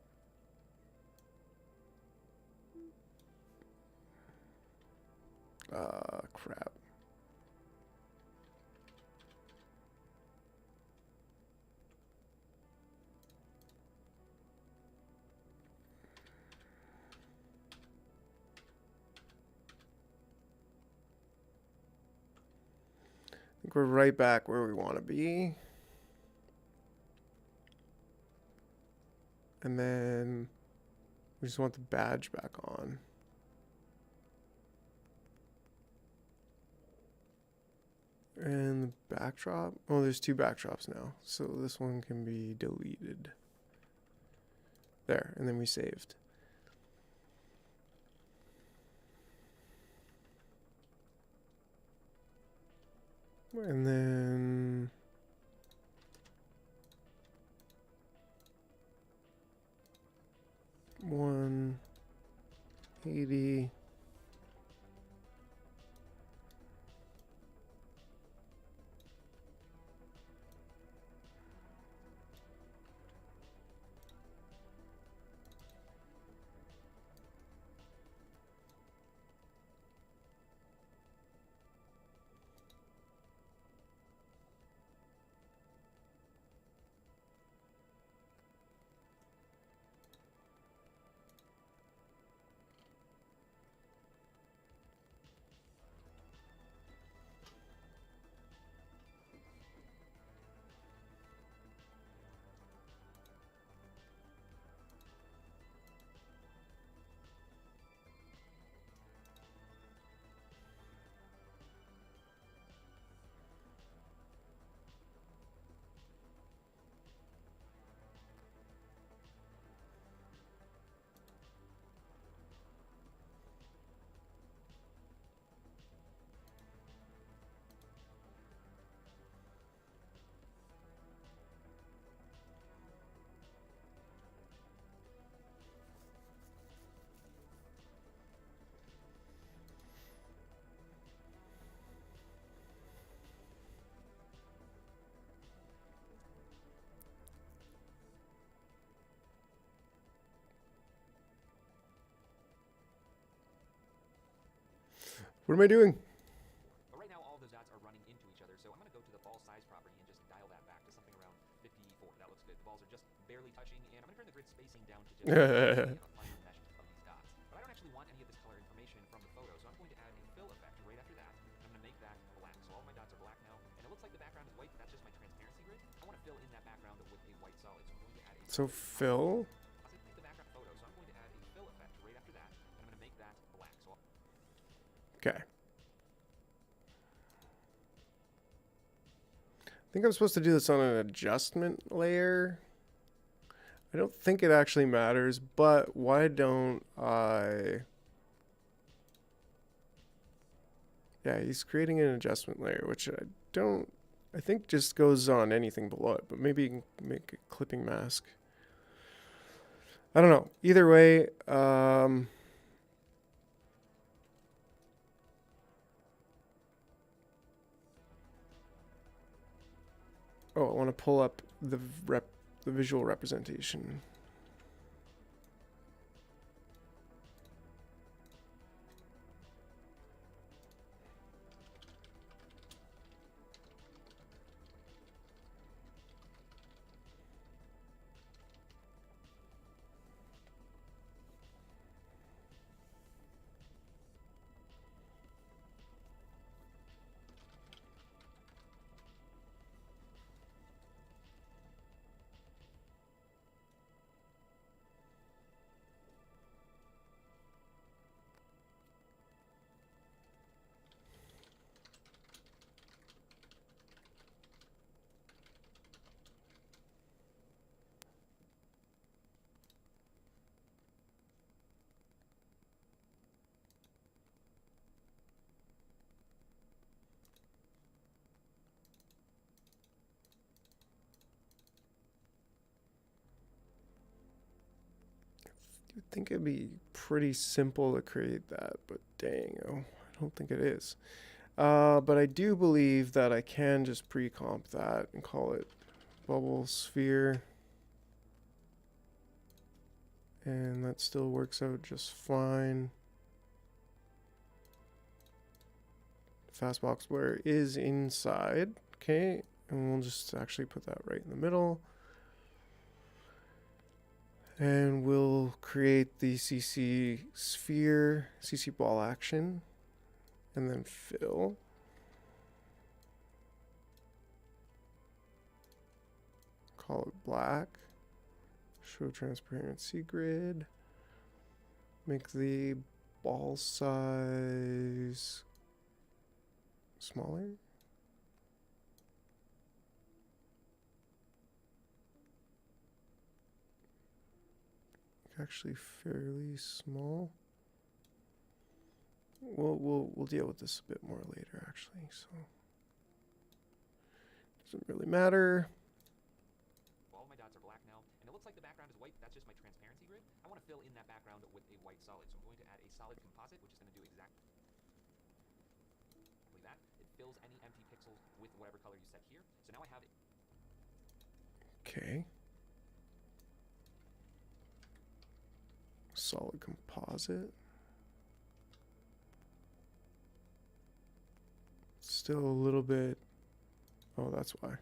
Crap. I think we're right back where we want to be. And then we just want the badge back on. And the backdrop. Oh, there's 2 backdrops now. So this one can be deleted. There, and then we saved. And then one 80. What am I doing? But right now, all of those dots are running into each other, so I'm going to go to the ball size property and just dial that back to something around 54. That looks good. The balls are just barely touching, and I'm going to turn the grid spacing down to just a finer mesh of these dots. But I don't actually want any of this color information from the photo, so I'm going to add a fill effect right after that. I'm going to make that black, so all of my dots are black now, and it looks like the background is white, but that's just my transparency grid. I want to fill in that background with a white solid, so I'm going to add a So fill. I'll say the background photo, so I'm going to add a fill effect right after that, and I'm going to make that black. So Okay. I think I'm supposed to do this on an adjustment layer. I don't think it actually matters, but why don't I... Yeah, he's creating an adjustment layer, which I think just goes on anything below it, but maybe you can make a clipping mask. I don't know. Either way, oh, I want to pull up the visual representation. You'd think it'd be pretty simple to create that, but dang, oh, I don't think it is. But I do believe that I can just pre-comp that and call it bubble sphere. And that still works out just fine. Fastbox blur is inside. Okay, and we'll just actually put that right in the middle. And we'll create the CC sphere, CC ball action, and then fill. Call it black. Show transparency grid. Make the ball size smaller. Actually fairly small. We'll deal with this a bit more later actually, so doesn't really matter. all my dots are black now, and it looks like the background is white, but that's just my transparency grid. I want to fill in that background with a white solid, so I'm going to add a solid composite, which is going to do exactly that. It fills any empty pixels with whatever color you set here. So now I have it. Okay. Solid composite. Still a little bit. Oh, that's why.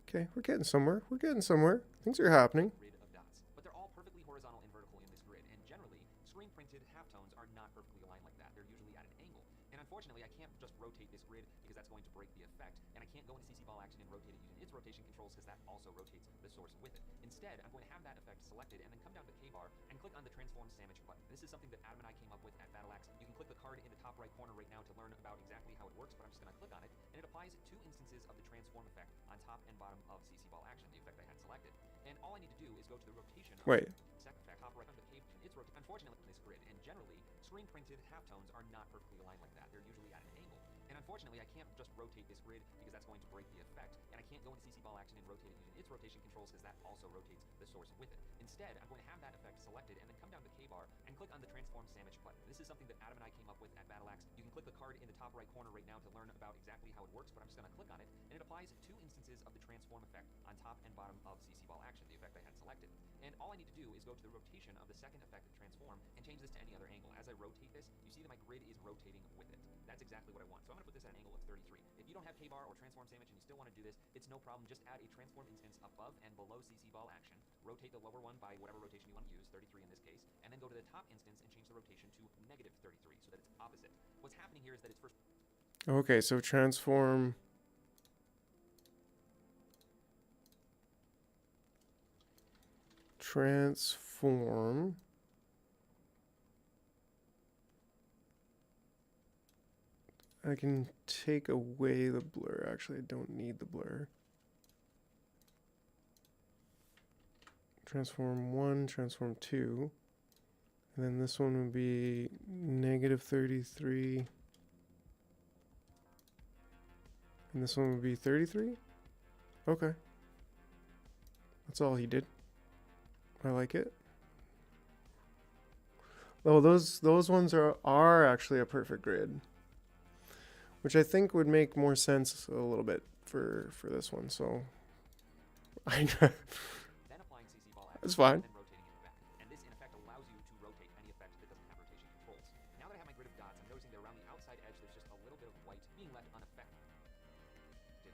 Okay, we're getting somewhere. We're getting somewhere. Things are happening. Grid of dots, but they're all perfectly horizontal and vertical in this grid. And generally, screen printed halftones are not perfectly aligned like that. They're usually at an angle. And unfortunately, I can't just rotate this grid because that's going to break the effect. And I can't go into CC ball action and rotate it using its rotation controls because that also rotates the source with it. Instead, I'm going to have that effect selected and then come down to the K-bar and click on the transform sandwich button. This is something that Adam and I came up with at Battle Axe. You can click the card in the top right corner right now to learn about exactly how it works, but I'm just going to click on it, and it applies 2 instances of the transform effect on top and bottom of CC ball action, the effect I had selected. And all I need to do is go to the rotation of Wait. second effect, top right under the K. It's unfortunately in this grid, and generally, screen printed halftones are not perfectly aligned like that. They're usually at an angle. And unfortunately, I can't just rotate this grid because that's going to break the effect, and I can't go into CC ball action and rotate it using its rotation controls because that also rotates the source with it. Instead, I'm going to have that effect selected and then come down to the K-bar and click on the transform sandwich button. This is something that Adam and I came up with at Battle Axe. You can click the card in the top right corner right now to learn about exactly how it works, but I'm just going to click on it, and it applies 2 instances of the transform effect on top and bottom of CC Ball Action, the effect I had selected. And all I need to do is go to the rotation of the second effect of transform and change this to any other angle. As I rotate this, you see that my grid is rotating with it. That's exactly what I want. So I'm going to put this at an angle of 33. If you don't have K-bar or transform sandwich and you still want to do this, it's no problem. Just add a transform instance above and below CC Ball Action. Rotate the lower one by whatever rotation you want to use, 33 in this case, and then go to the top instance and change the rotation to negative 33 so that it's opposite. What's happening here is that it's first... Okay, so transform. Transform. I can take away the blur. Actually, I don't need the blur. Transform 1, transform 2. And then this one would be negative 33. And this one would be 33? Okay. That's all he did. I like it. Oh, those ones are actually a perfect grid. Which I think would make more sense a little bit for this one, so I then applying CC Ball Action, it's fine. and then rotating it back. And this, in effect, allows you to rotate any effect that doesn't have rotation controls. Now that I have my grid of dots, I'm noticing that around the outside edge, there's just a little bit of white being left unaffected.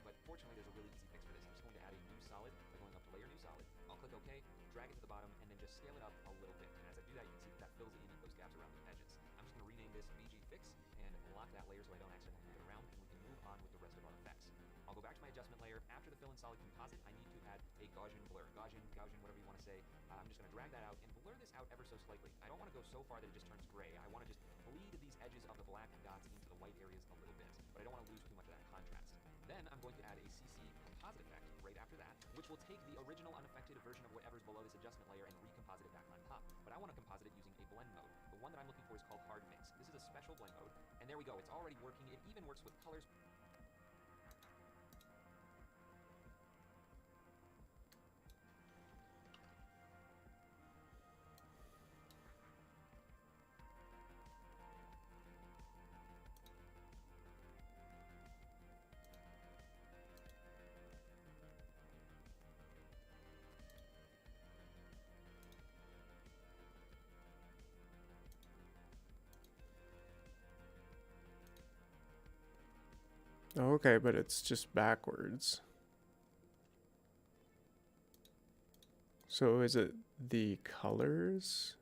But fortunately, there's a really easy fix for this. I'm just going to add a new solid by going up to Layer, New Solid. I'll click OK, drag it to the bottom, and then just scale it up a little bit. And as I do that, you can see that fills in those gaps around the edges. I'm just going to rename this BG Fix and lock that layer so I don't accidentally move it around, and we can move on with the rest of our effects. I'll go back to my adjustment layer. After the fill in solid composite, I need to add a Gaussian blur. Gaussian, whatever you want to say. I'm just going to drag that out and blur this out ever so slightly. I don't want to go so far that it just turns gray. I want to just bleed these edges of the black dots into the white areas a little bit, but I don't want to lose too much of that contrast. Then I'm going to add a CC composite effect right after that, which will take the original unaffected version of whatever's below this adjustment layer and recomposite it back on top. But I want to composite it using a blend mode. The one that I'm looking for is called hard mix. This is a special blend mode, and there we go. It's already working. It even works with colors. Okay, but it's just backwards. So is it the colors?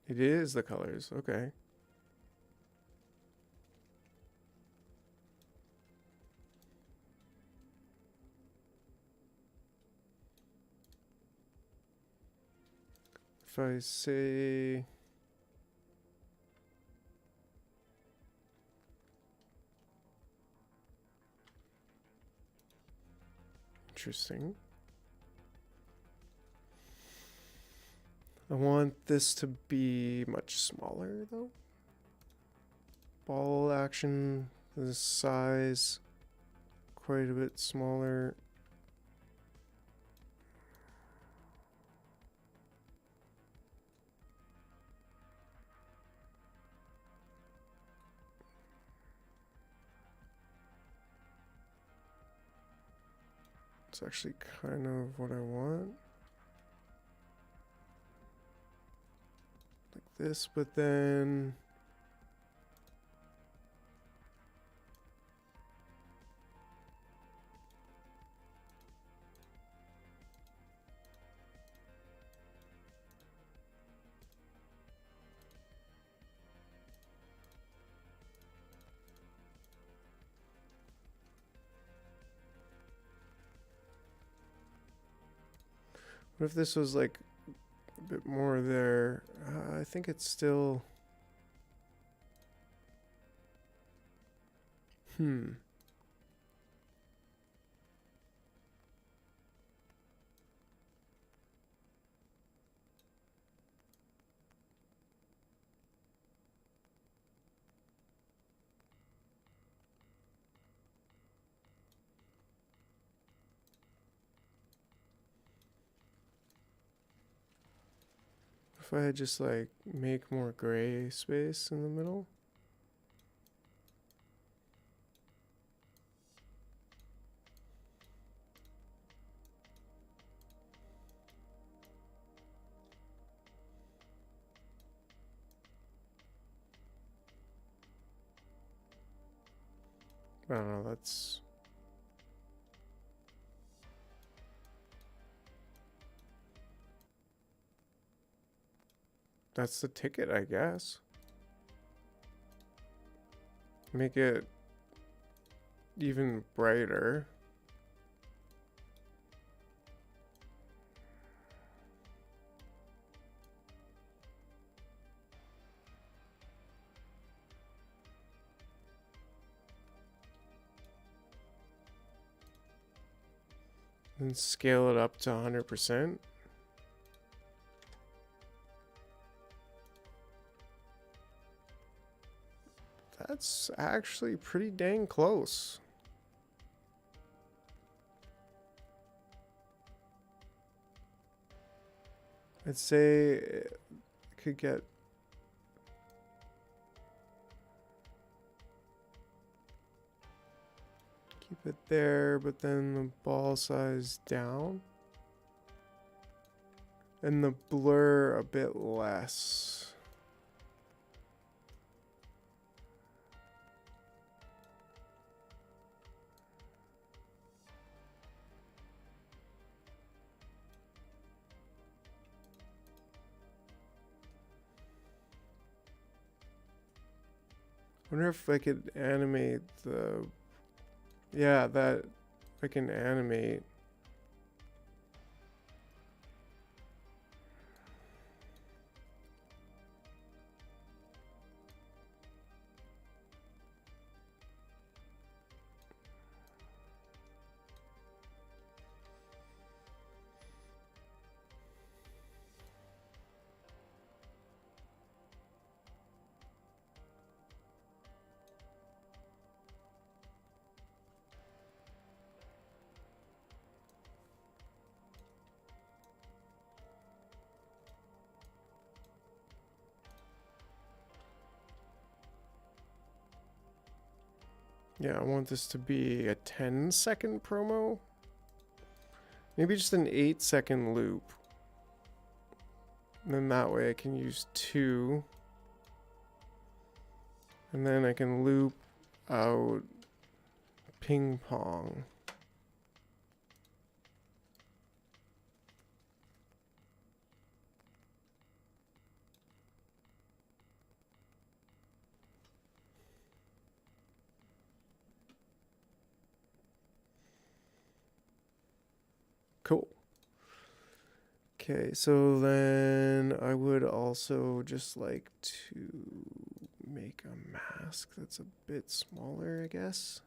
It is the colors, okay. If I say interesting. I want this to be much smaller though. Ball action, the size quite a bit smaller. It's actually kind of what I want. Like this, but then what if this was like a bit more there? I think it's still... if I just like make more gray space in the middle? I don't know, that's the ticket, I guess. Make it even brighter. And scale it up to 100%. That's actually pretty dang close. I'd say it could get keep it there, but then the ball size down. And the blur a bit less. I wonder if I could animate the... Yeah, that I can animate. Yeah, I want this to be a 10-second promo. Maybe just an 8-second loop. And then that way I can use 2. And then I can loop out ping pong. Cool. Okay, so then I would also just like to make a mask that's a bit smaller, I guess.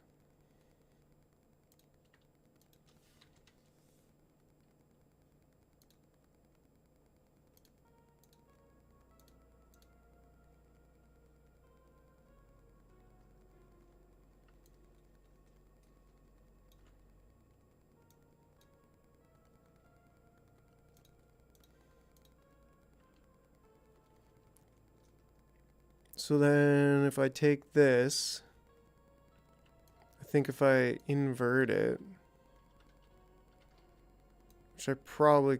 So then if I take this, I think if I invert it, which I probably,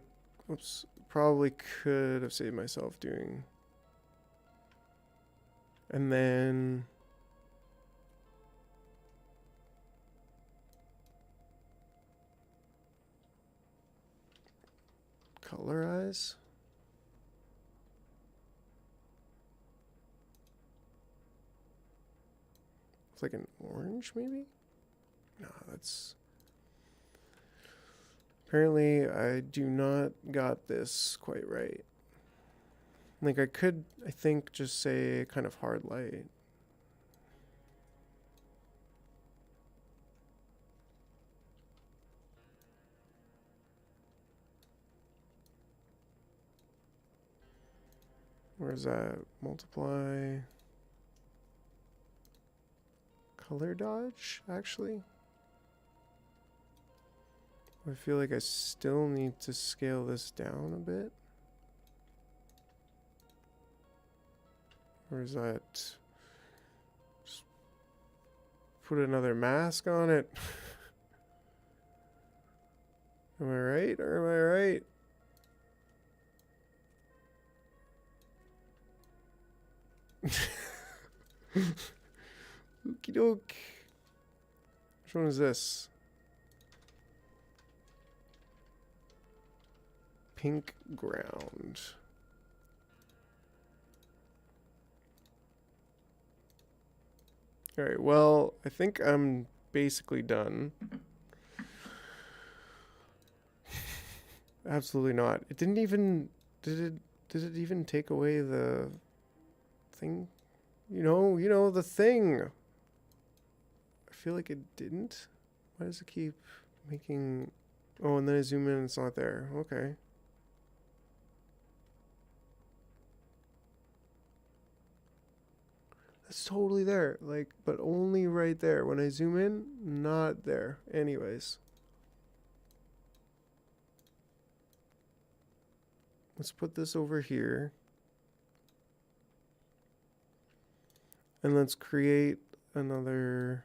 probably could have saved myself doing. And then colorize. It's like an orange, maybe? No, that's... Apparently, I do not got this quite right. Like, I could, I think, just say kind of hard light. Where's that? Multiply. Color dodge, actually. I feel like I still need to scale this down a bit. Or is that... Just put another mask on it. Am I right or am I right? Okie doke. Which one is this? Pink ground. Alright, well, I think I'm basically done. Absolutely not. It didn't even... Did it even take away the thing? You know, the thing. I feel like it didn't. Why does it keep making... Oh, and then I zoom in and it's not there. Okay. It's totally there, like, but only right there. When I zoom in, not there. Anyways. Let's put this over here. And let's create another...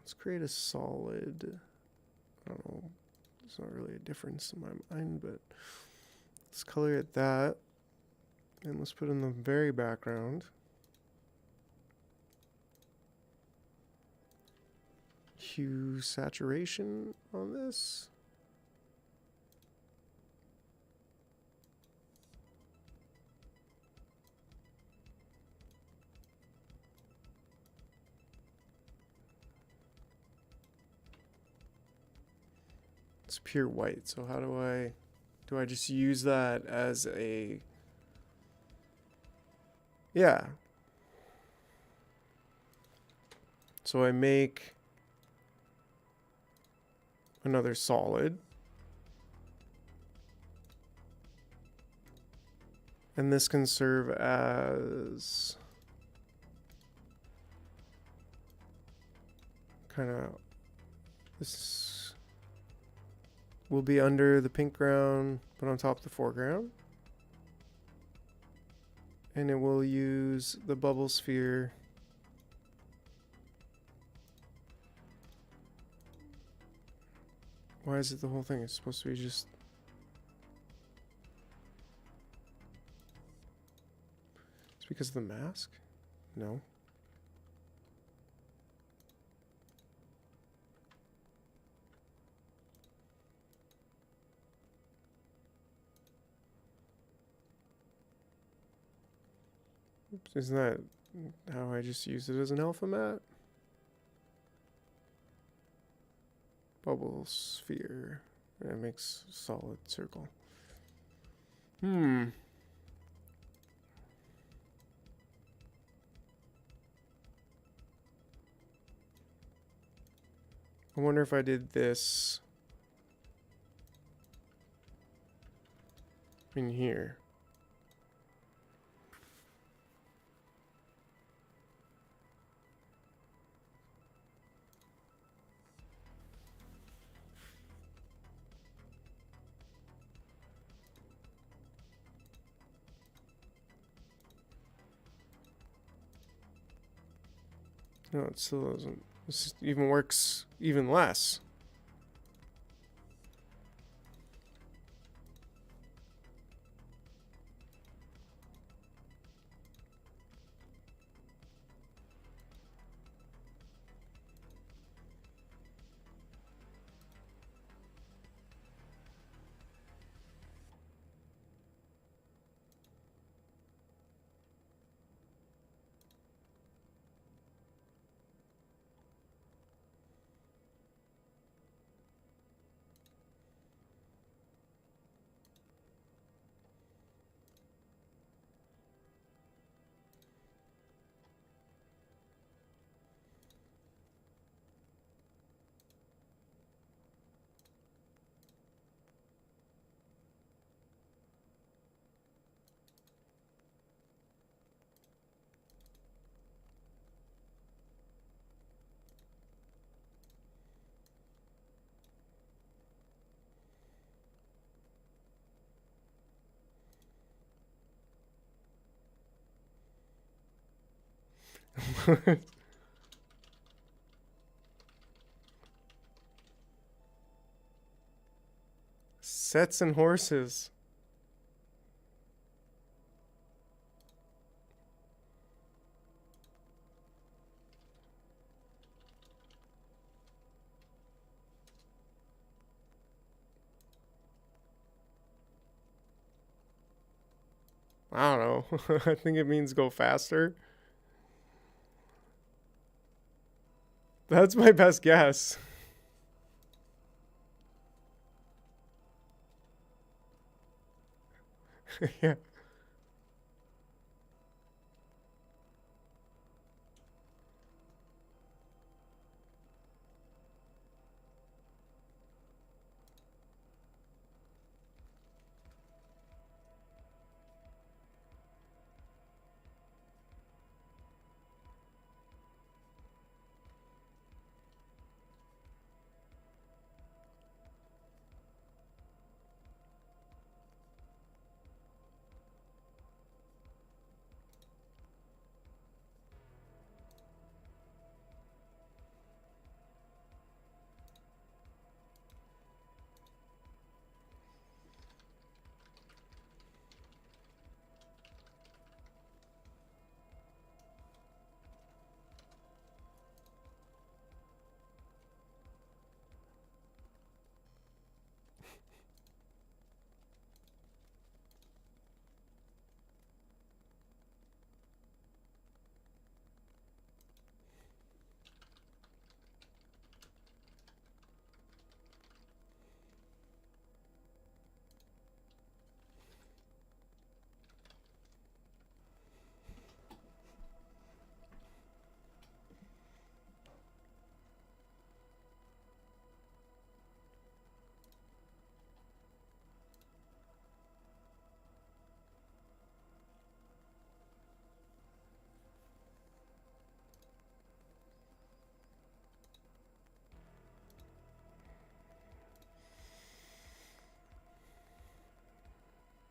Let's create a solid... I don't know. There's not really a difference in my mind, but... Let's color it that. And let's put in the very background. Hue saturation on this. It's pure white, so how do I just use that as a... Yeah. So I make another solid. And this can serve as kind of... This will be under the pink ground, but on top of the foreground. And it will use the bubble sphere Why is it the whole thing? It's supposed to be just... It's because of the mask? No. Oops, isn't that how I just used it as an alpha mat? Bubble sphere. And it makes solid circle. I wonder if I did this in here. No, it still doesn't. This even works even less. Sets and horses. I don't know. I think it means go faster. That's my best guess. Yeah.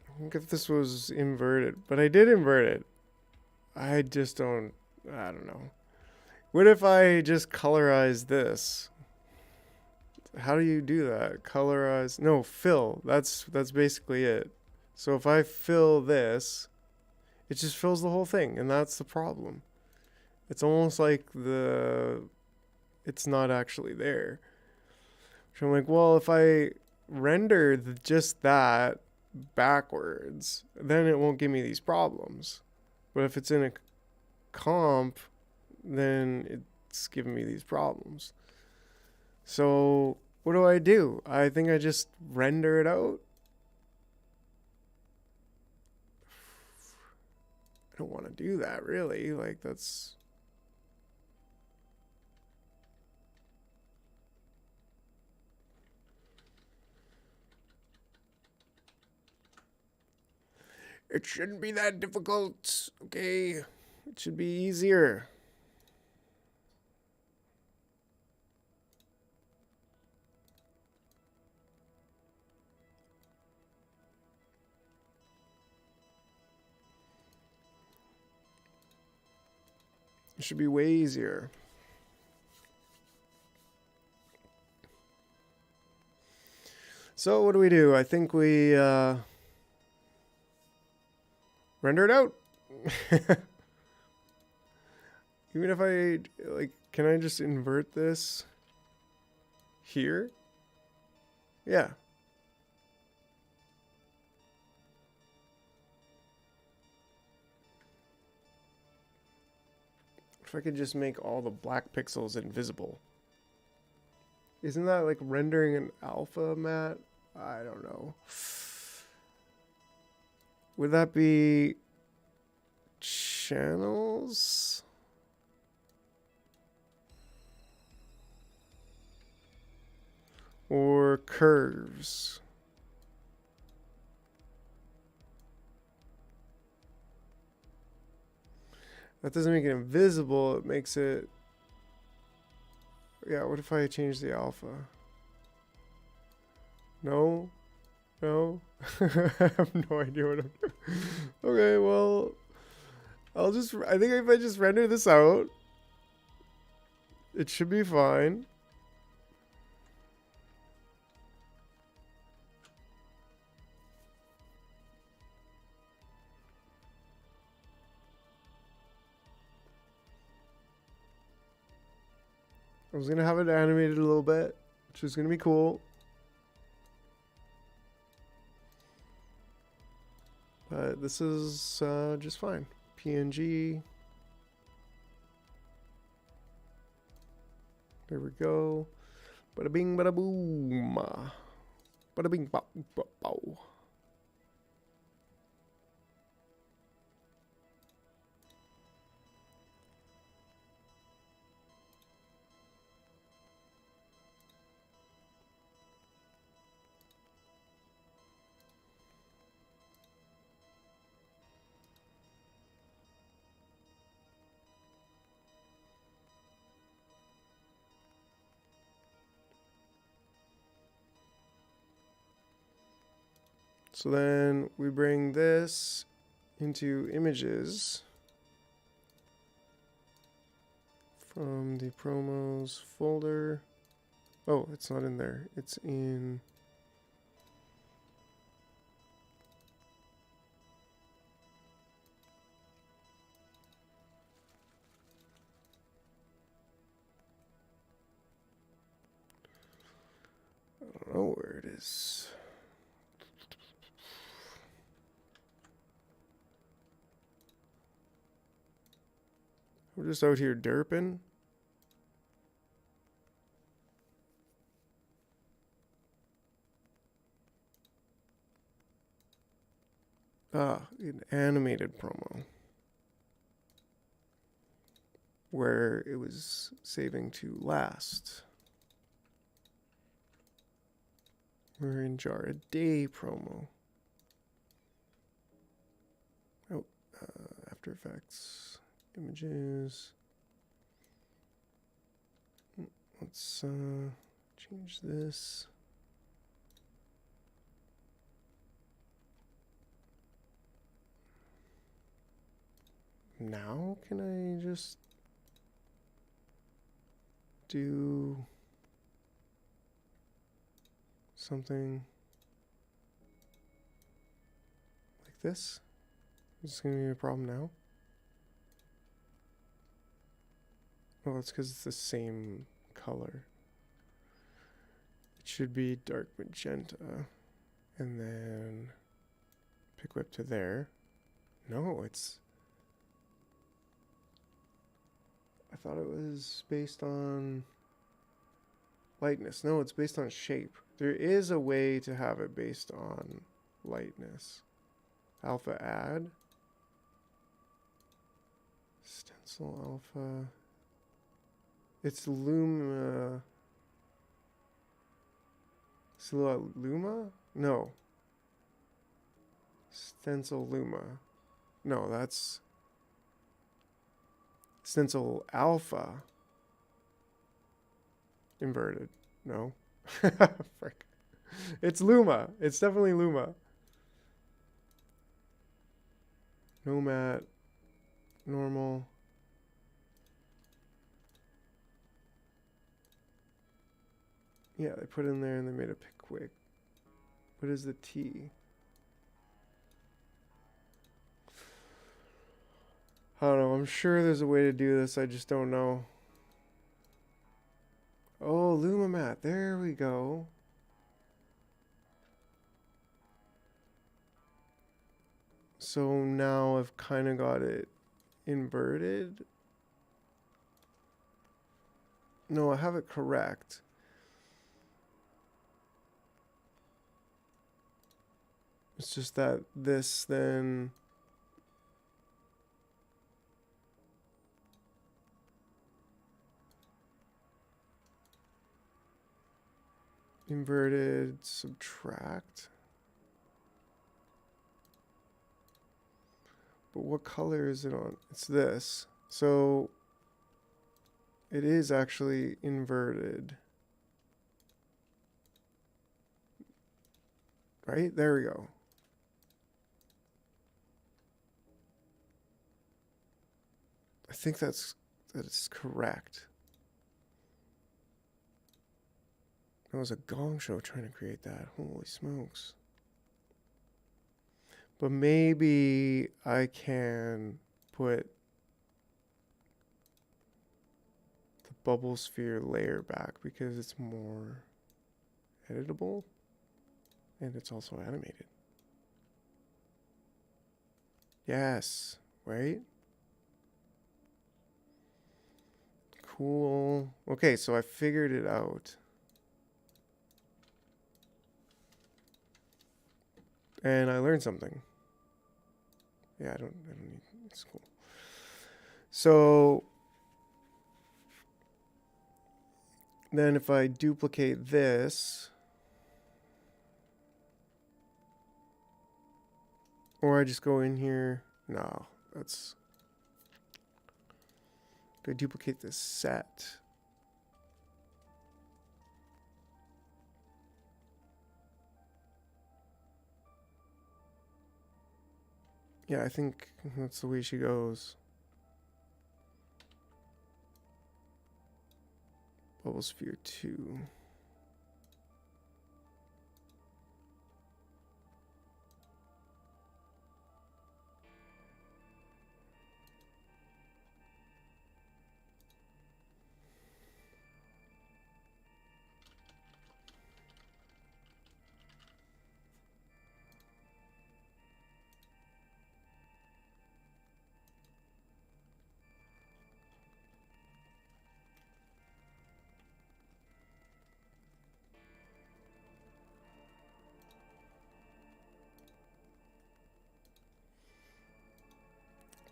I think if this was inverted, but I did invert it. I just don't. I don't know. What if I just colorize this? How do you do that? Colorize? No, fill. That's basically it. So if I fill this, it just fills the whole thing, and that's the problem. It's almost like it's not actually there. So I'm like, well, if I render just that backwards, then it won't give me these problems. But if it's in a comp, then it's giving me these problems. So what do? I think I just render it out. I don't want to do that, really. Like, that's... It shouldn't be that difficult, okay? It should be easier. It should be way easier. So what do? I think we render it out. Even if I, like, can I just invert this here? Yeah. If I could just make all the black pixels invisible. Isn't that like rendering an alpha matte? I don't know. Would that be channels? Or curves? That doesn't make it invisible, it makes it... Yeah, what if I change the alpha? No? No? I have no idea what I'm doing. Okay, well... I think if I just render this out, It should be fine. I was gonna have it animated a little bit, which is gonna be cool. But this is just fine. PNG. There we go. Bada bing, bada boom. Bada bing, bow, bow, bow. So then we bring this into images from the promos folder. Oh, it's not in there. It's in... I don't know where it is. We're just out here derping. Ah, an animated promo. Where it was saving to last. We're in jar a day promo. Oh, After Effects, images. Let's change this. Now can I just do something like this? Is this gonna be a problem now? Oh, it's because it's the same color. It should be dark magenta. And then pick whip to there. No, it's... I thought it was based on lightness. No, it's based on shape. There is a way to have it based on lightness. Alpha add. Stencil alpha. It's Luma. Silhouette Luma? No. Stencil Luma. No, that's Stencil Alpha. Inverted. No. Frick. It's Luma. It's definitely Luma. Nomad. Normal. Yeah, they put in there and they made a pick quick. What is the T? I don't know. I'm sure there's a way to do this. I just don't know. Oh, Luma Mat. There we go. So now I've kind of got it inverted. No, I have it correct. It's just that this then... Inverted, subtract. But what color is it on? It's this. So it is actually inverted. Right? There we go. I think that is correct. That was a gong show trying to create that. Holy smokes. But maybe I can put the bubble sphere layer back because it's more editable and it's also animated. Yes, right? Cool. Okay, so I figured it out. And I learned something. Yeah, I don't need, it's cool. So then if I duplicate this, or I just go in here, no, that's, if I duplicate this set, yeah, I think that's the way she goes. Bubble sphere 2.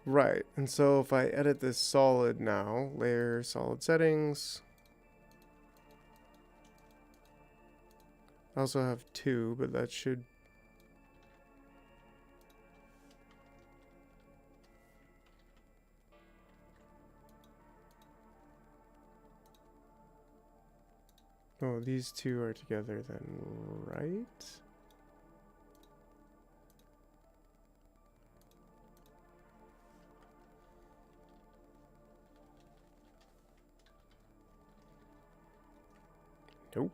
Right, and so if I edit this solid now, layer, solid settings, I also have 2, but that should, oh, these two are together then, right? Nope.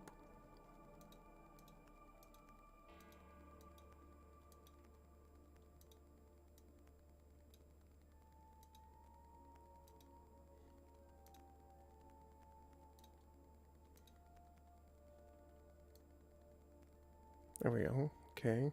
There we go. Okay.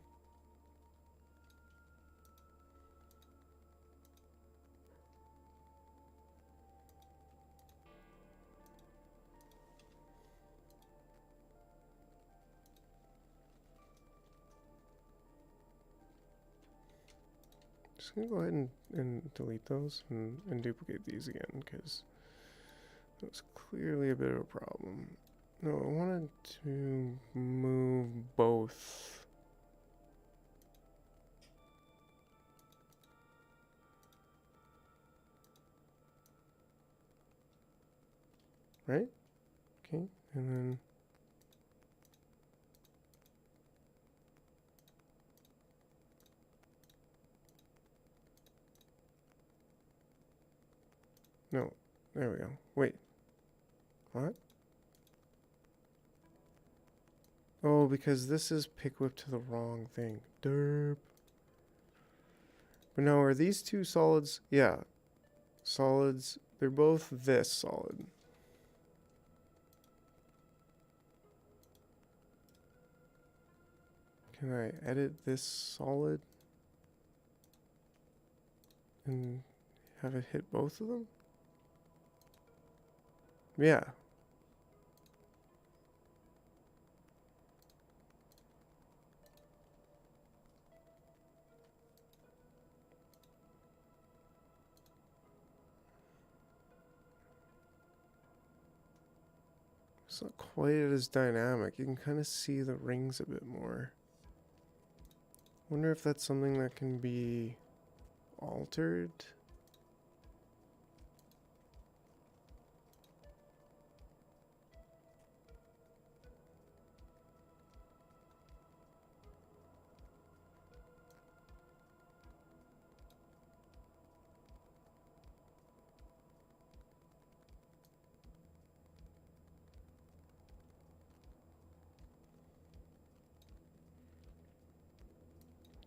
Just gonna go ahead and delete those and duplicate these again because that was clearly a bit of a problem. No, I wanted to move both. Right? Okay, and then no, there we go. Wait, what? Oh, because this is pick whip to the wrong thing. Derp. But now are these two solids? Yeah, solids. They're both this solid. Can I edit this solid and have it hit both of them? Yeah. It's not quite as dynamic. You can kind of see the rings a bit more. Wonder if that's something that can be altered.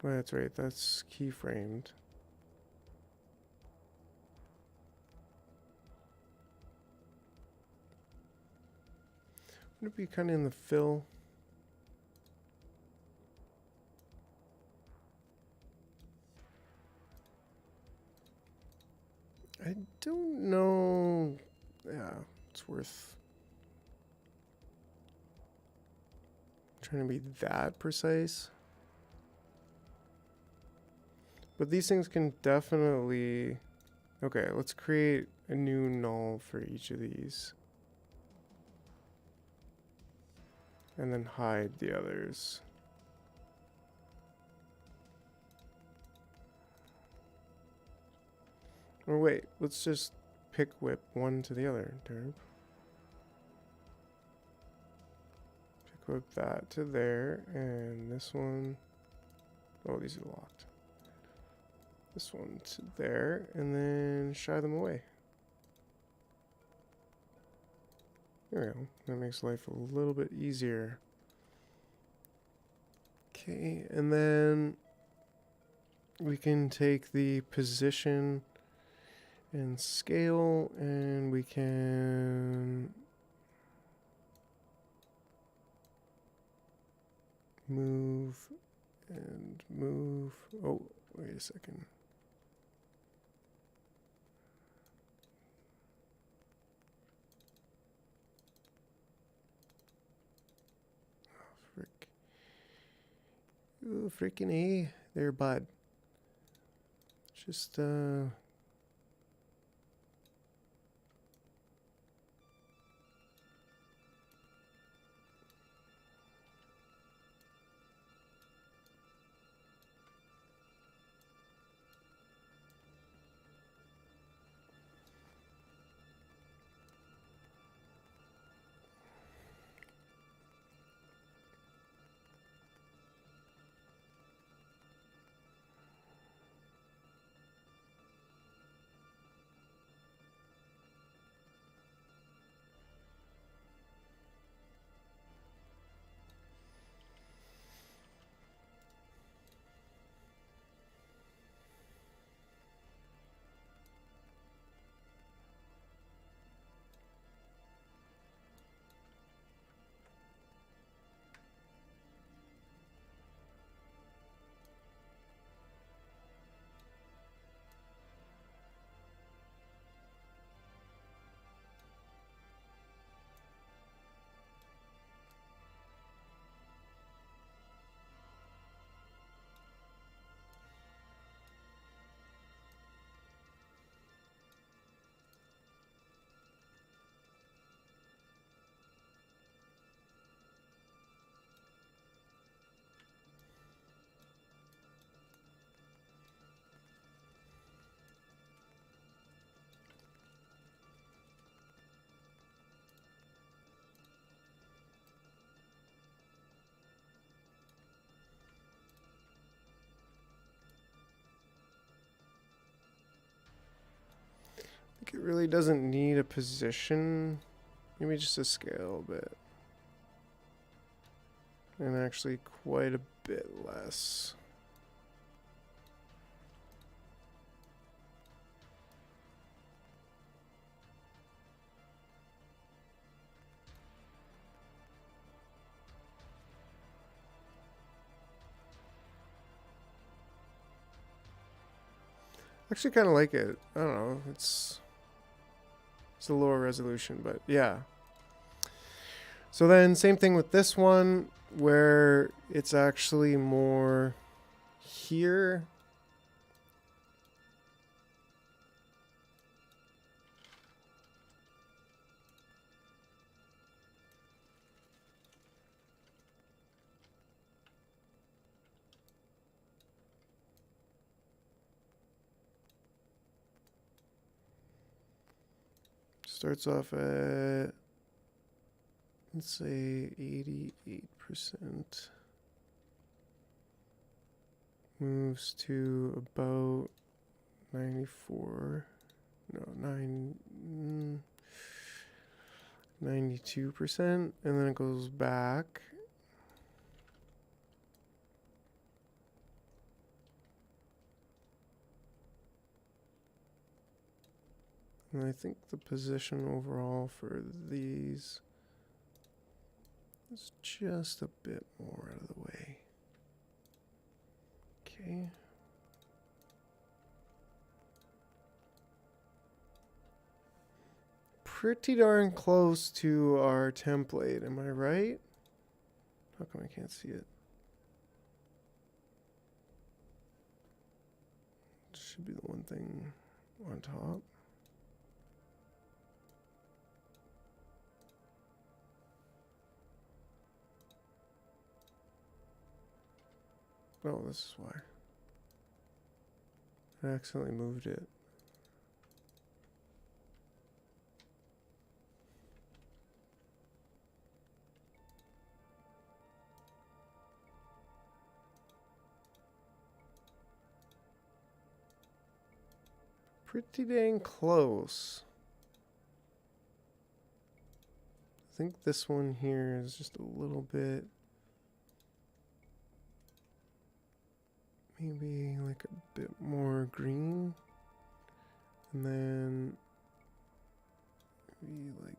Oh, that's right. That's keyframed. Would it be kind of in the fill? I don't know. Yeah, it's worth trying to be that precise. But these things can definitely... Okay, let's create a new null for each of these. And then hide the others. Or wait, let's just pick whip one to the other. Derp. Pick whip that to there, and this one... Oh, these are locked. This one to there, and then shy them away. There we go. That makes life a little bit easier. Okay, and then we can take the position and scale, and we can move and move. Oh, wait a second. Frick. Ooh, freaking A there, bud. Just, I think it really doesn't need a position. Maybe just a scale a bit. And actually quite a bit less. Actually kind of like it. I don't know. It's a lower resolution, but yeah. So then same thing with this one where it's actually more here. Starts off at, let's say 88%. Moves to about 94. No, 92%. And then it goes back. And I think the position overall for these is just a bit more out of the way. Okay. Pretty darn close to our template, am I right? How come I can't see it? Should be the one thing on top. Oh, this is why. I accidentally moved it. Pretty dang close. I think this one here is just a little bit, maybe like a bit more green. And then maybe like,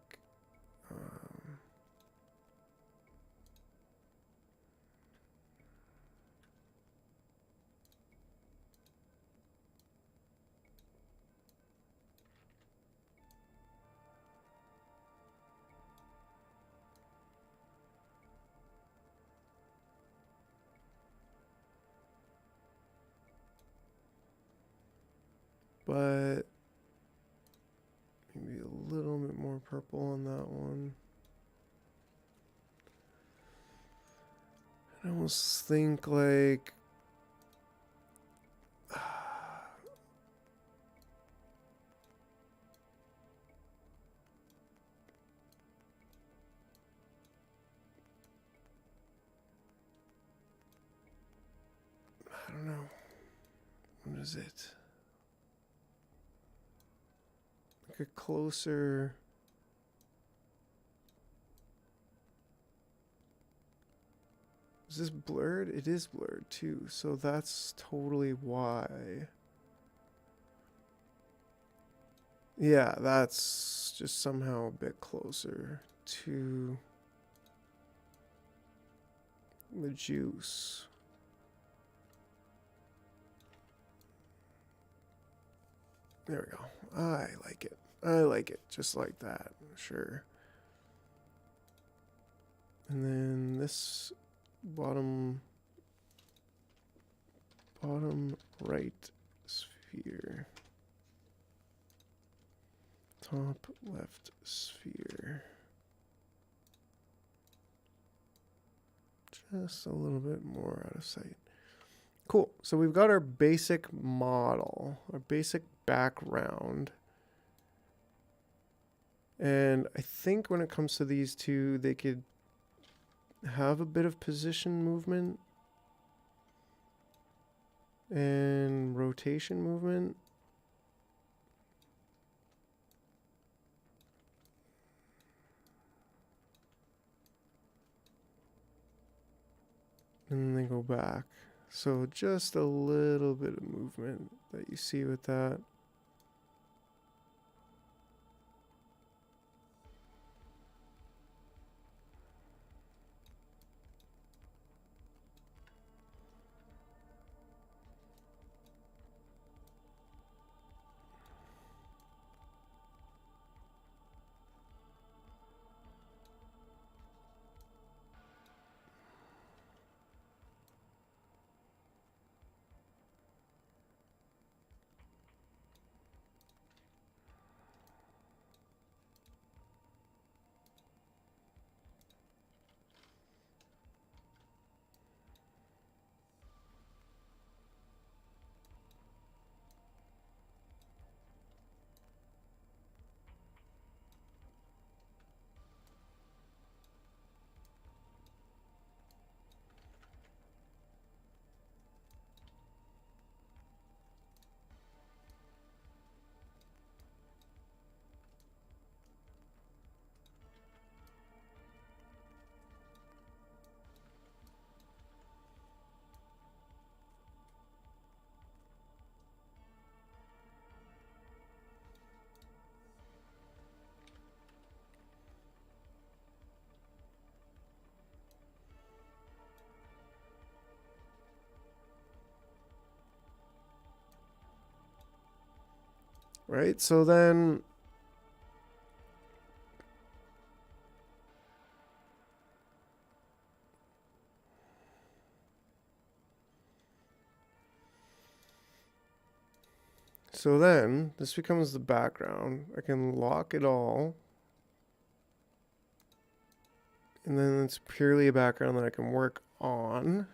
but maybe a little bit more purple on that one. I almost think like, I don't know. What is it? Like a closer. Is this blurred? It is blurred too, so that's totally why. Yeah, that's just somehow a bit closer to the juice. There we go. I like it. I like it just like that. Sure. And then this bottom right sphere. Top left sphere. Just a little bit more out of sight. Cool. So we've got our basic model, our basic background. And I think when it comes to these two, they could have a bit of position movement and rotation movement. And then they go back. So just a little bit of movement that you see with that. Right? So then this becomes the background. I can lock it all. And then it's purely a background that I can work on.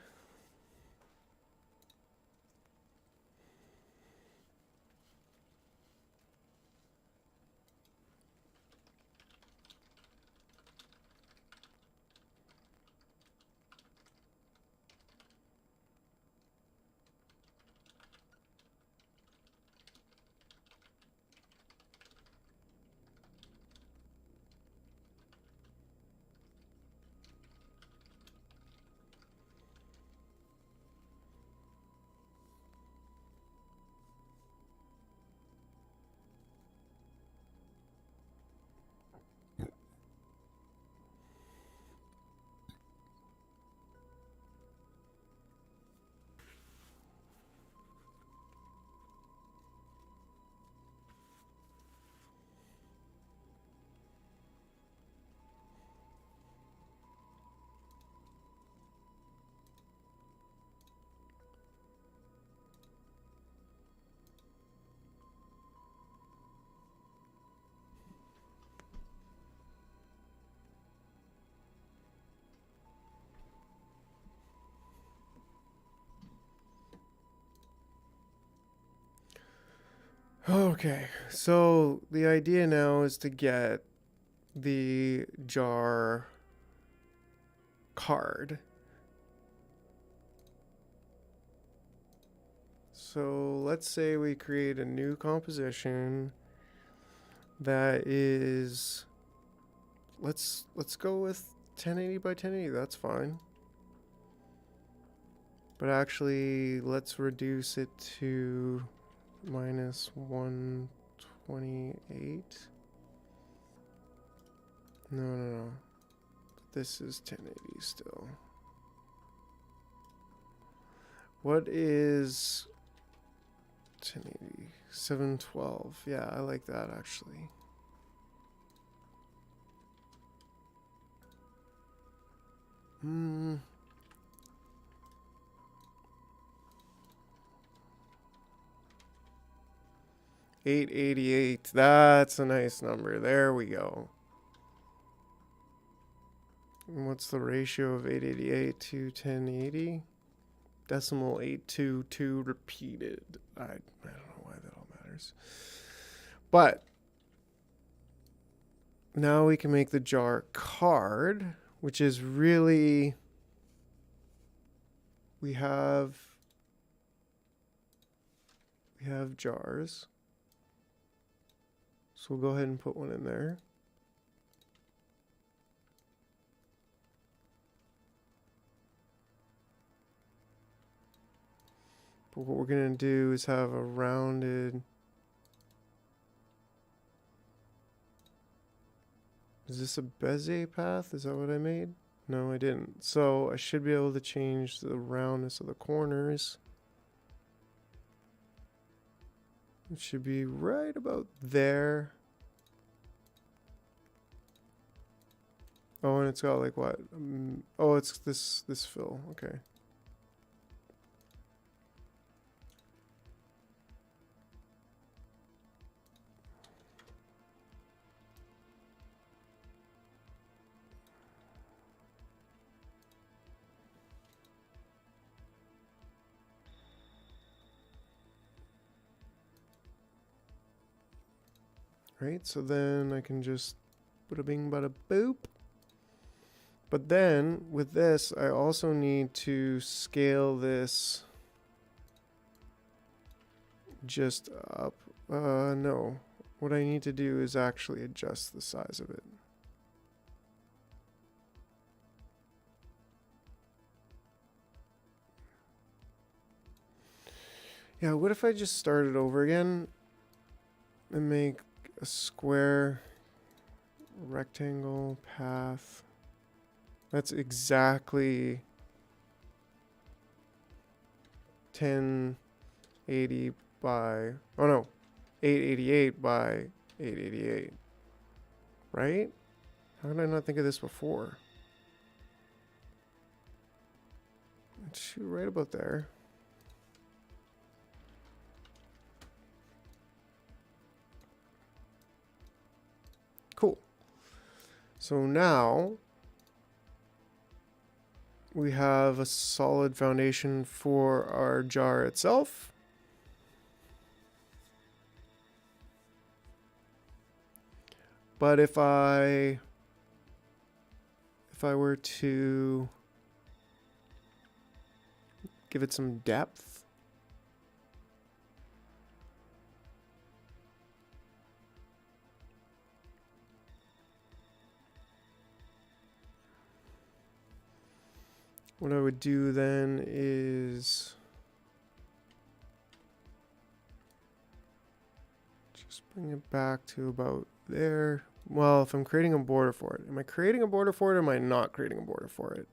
Okay, so the idea now is to get the jar card. So let's say we create a new composition that is, let's go with 1080 by 1080. That's fine. But actually, let's reduce it to minus 128. No. This is 1080 still. What is 1080? 712. Yeah, I like that actually. Hmm. 888. That's a nice number. There we go. And what's the ratio of 888 to 1080? Decimal 822 repeated. I don't know why that all matters. But now we can make the jar card, which is really, we have jars. So we'll go ahead and put one in there. But what we're going to do is have a rounded... Is this a Bezier path? Is that what I made? No, I didn't. So I should be able to change the roundness of the corners. It should be right about there. Oh, and it's got like what? Oh, it's this fill. Okay. Right, so then I can just bada bing bada boop. But then with this, I also need to scale this just up. No. What I need to do is actually adjust the size of it. Yeah, what if I just started over again and make a square rectangle path? That's exactly 1080 by, oh no, 888 by 888. Right? How did I not think of this before? Shoot, right about there. Cool. So now we have a solid foundation for our jar itself. But if I were to give it some depth, what I would do then is just bring it back to about there. Well, if I'm creating a border for it, am I creating a border for it or am I not creating a border for it?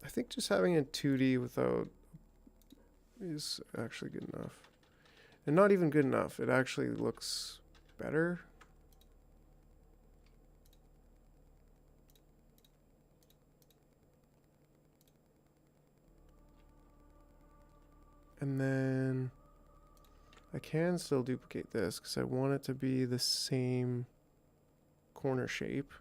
I think just having a 2D without is actually good enough. And not even good enough. It actually looks better. And then I can still duplicate this because I want it to be the same corner shape.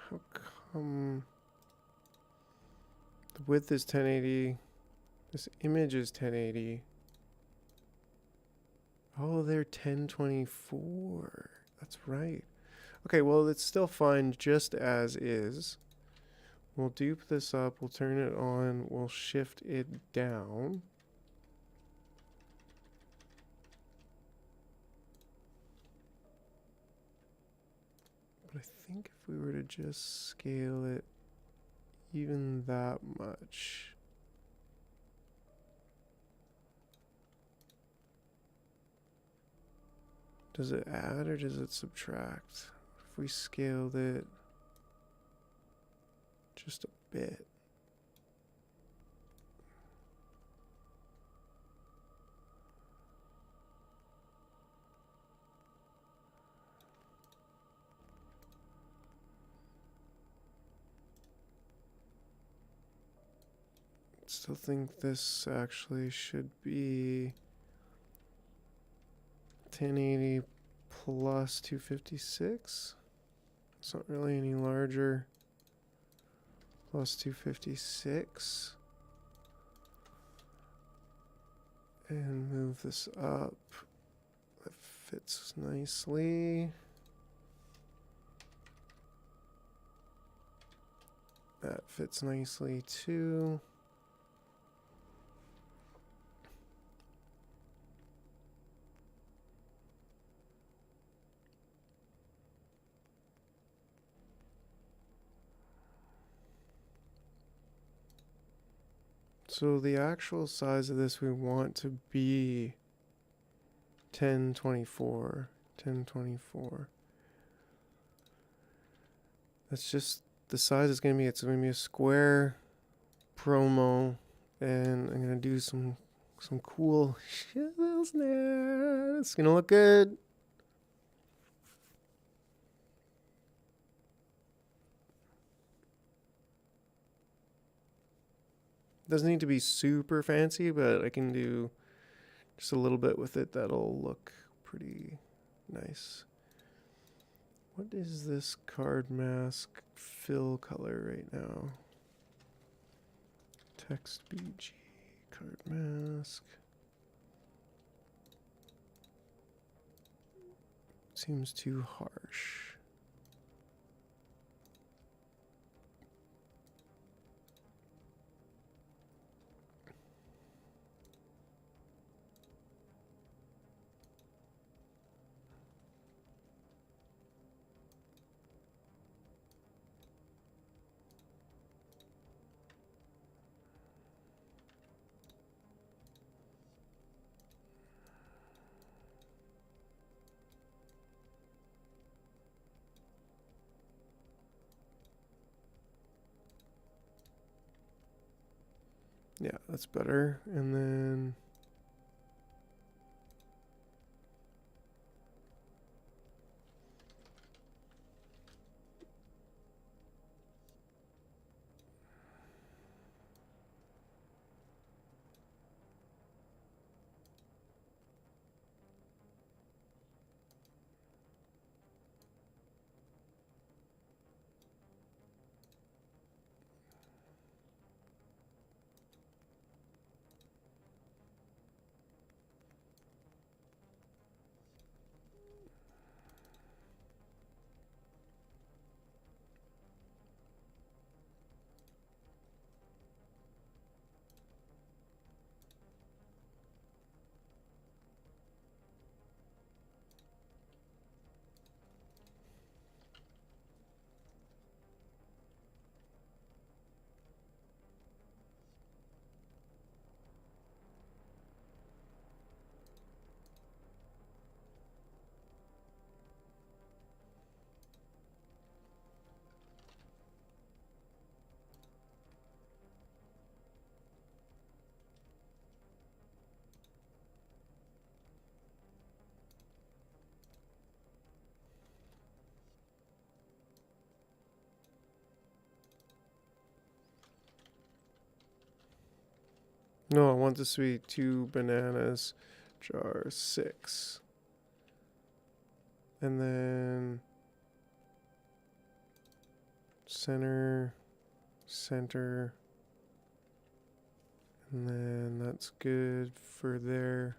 How come the width is 1080? This image is 1080. Oh, they're 1024. That's right. Okay, well, it's still fine just as is. We'll dupe this up. We'll turn it on. We'll shift it down. But I think if we were to just scale it even that much. Does it add or does it subtract? If we scaled it just a bit. Still think this actually should be 1080 plus 256. It's not really any larger. Plus 256. And move this up. That fits nicely. That fits nicely too. So the actual size of this we want to be 1024. 1024. That's just the size is going to be. It's going to be a square promo, and I'm going to do some cool shizzles there. It's going to look good. Doesn't need to be super fancy, but I can do just a little bit with it that'll look pretty nice. What is this card mask fill color right now? Text BG card mask. Seems too harsh. Yeah, that's better. And then no, I want this to be 2 bananas, jar 6. And then center, center. And then that's good for there.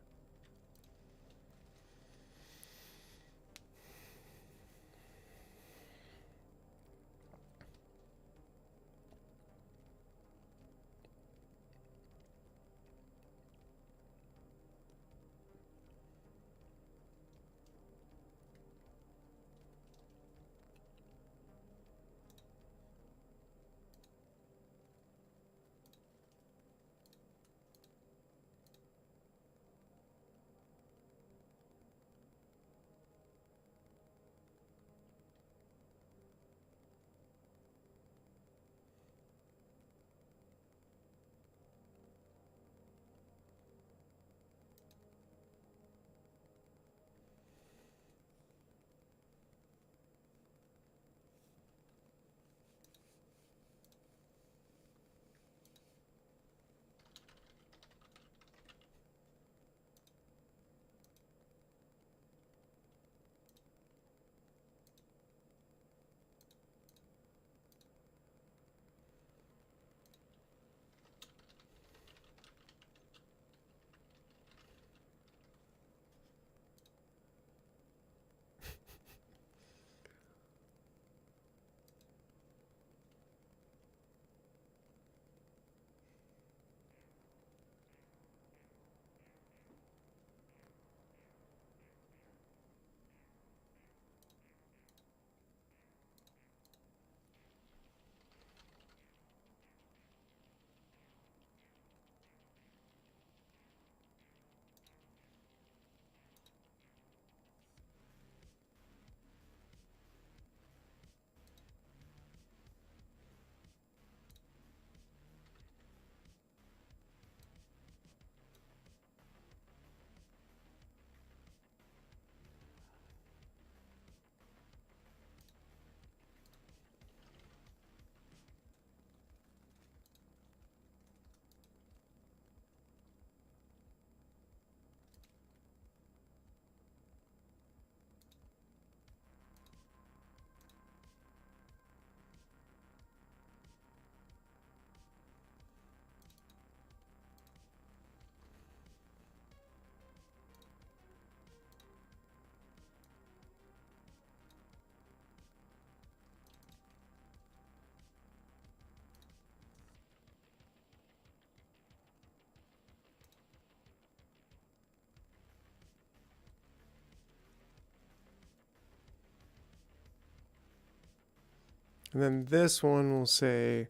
And then this one will say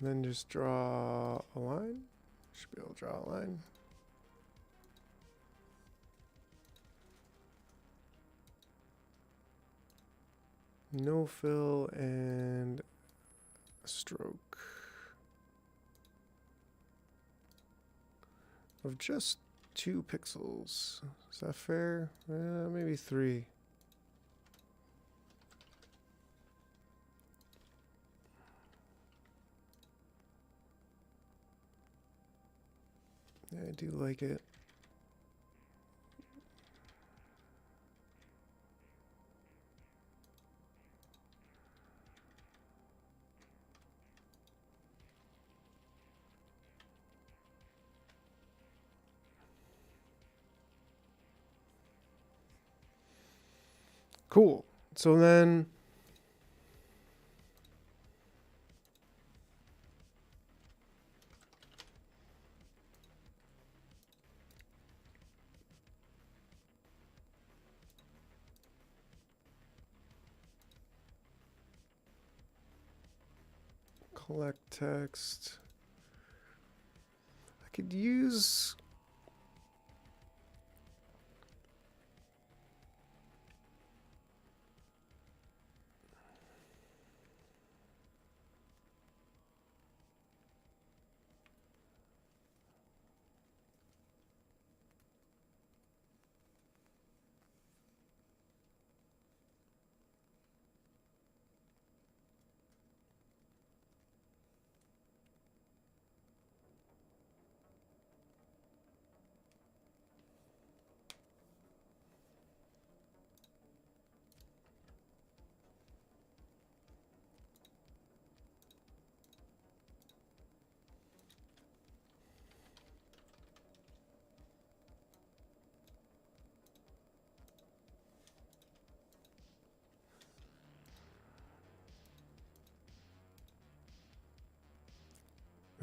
then just draw a line. Should be able to draw a line. No fill and a stroke of just 2 pixels. Is that fair? Maybe 3. Yeah, I do like it. Cool. So then collect text. I could use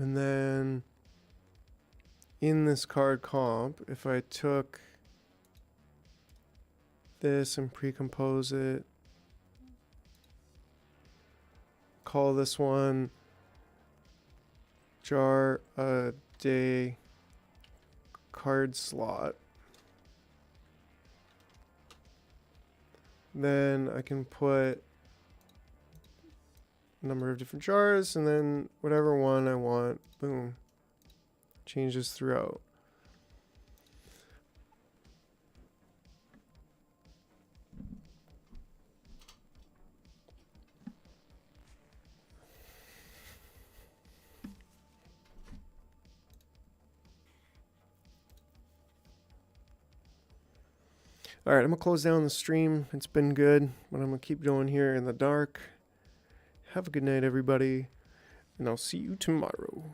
and then in this card comp, if I took this and pre-compose it, call this one jar a day card slot, then I can put a number of different jars and then whatever one I want, boom, changes throughout. All right, I'm gonna close down the stream. It's been good, but I'm gonna keep going here in the dark. Have a good night, everybody, and I'll see you tomorrow.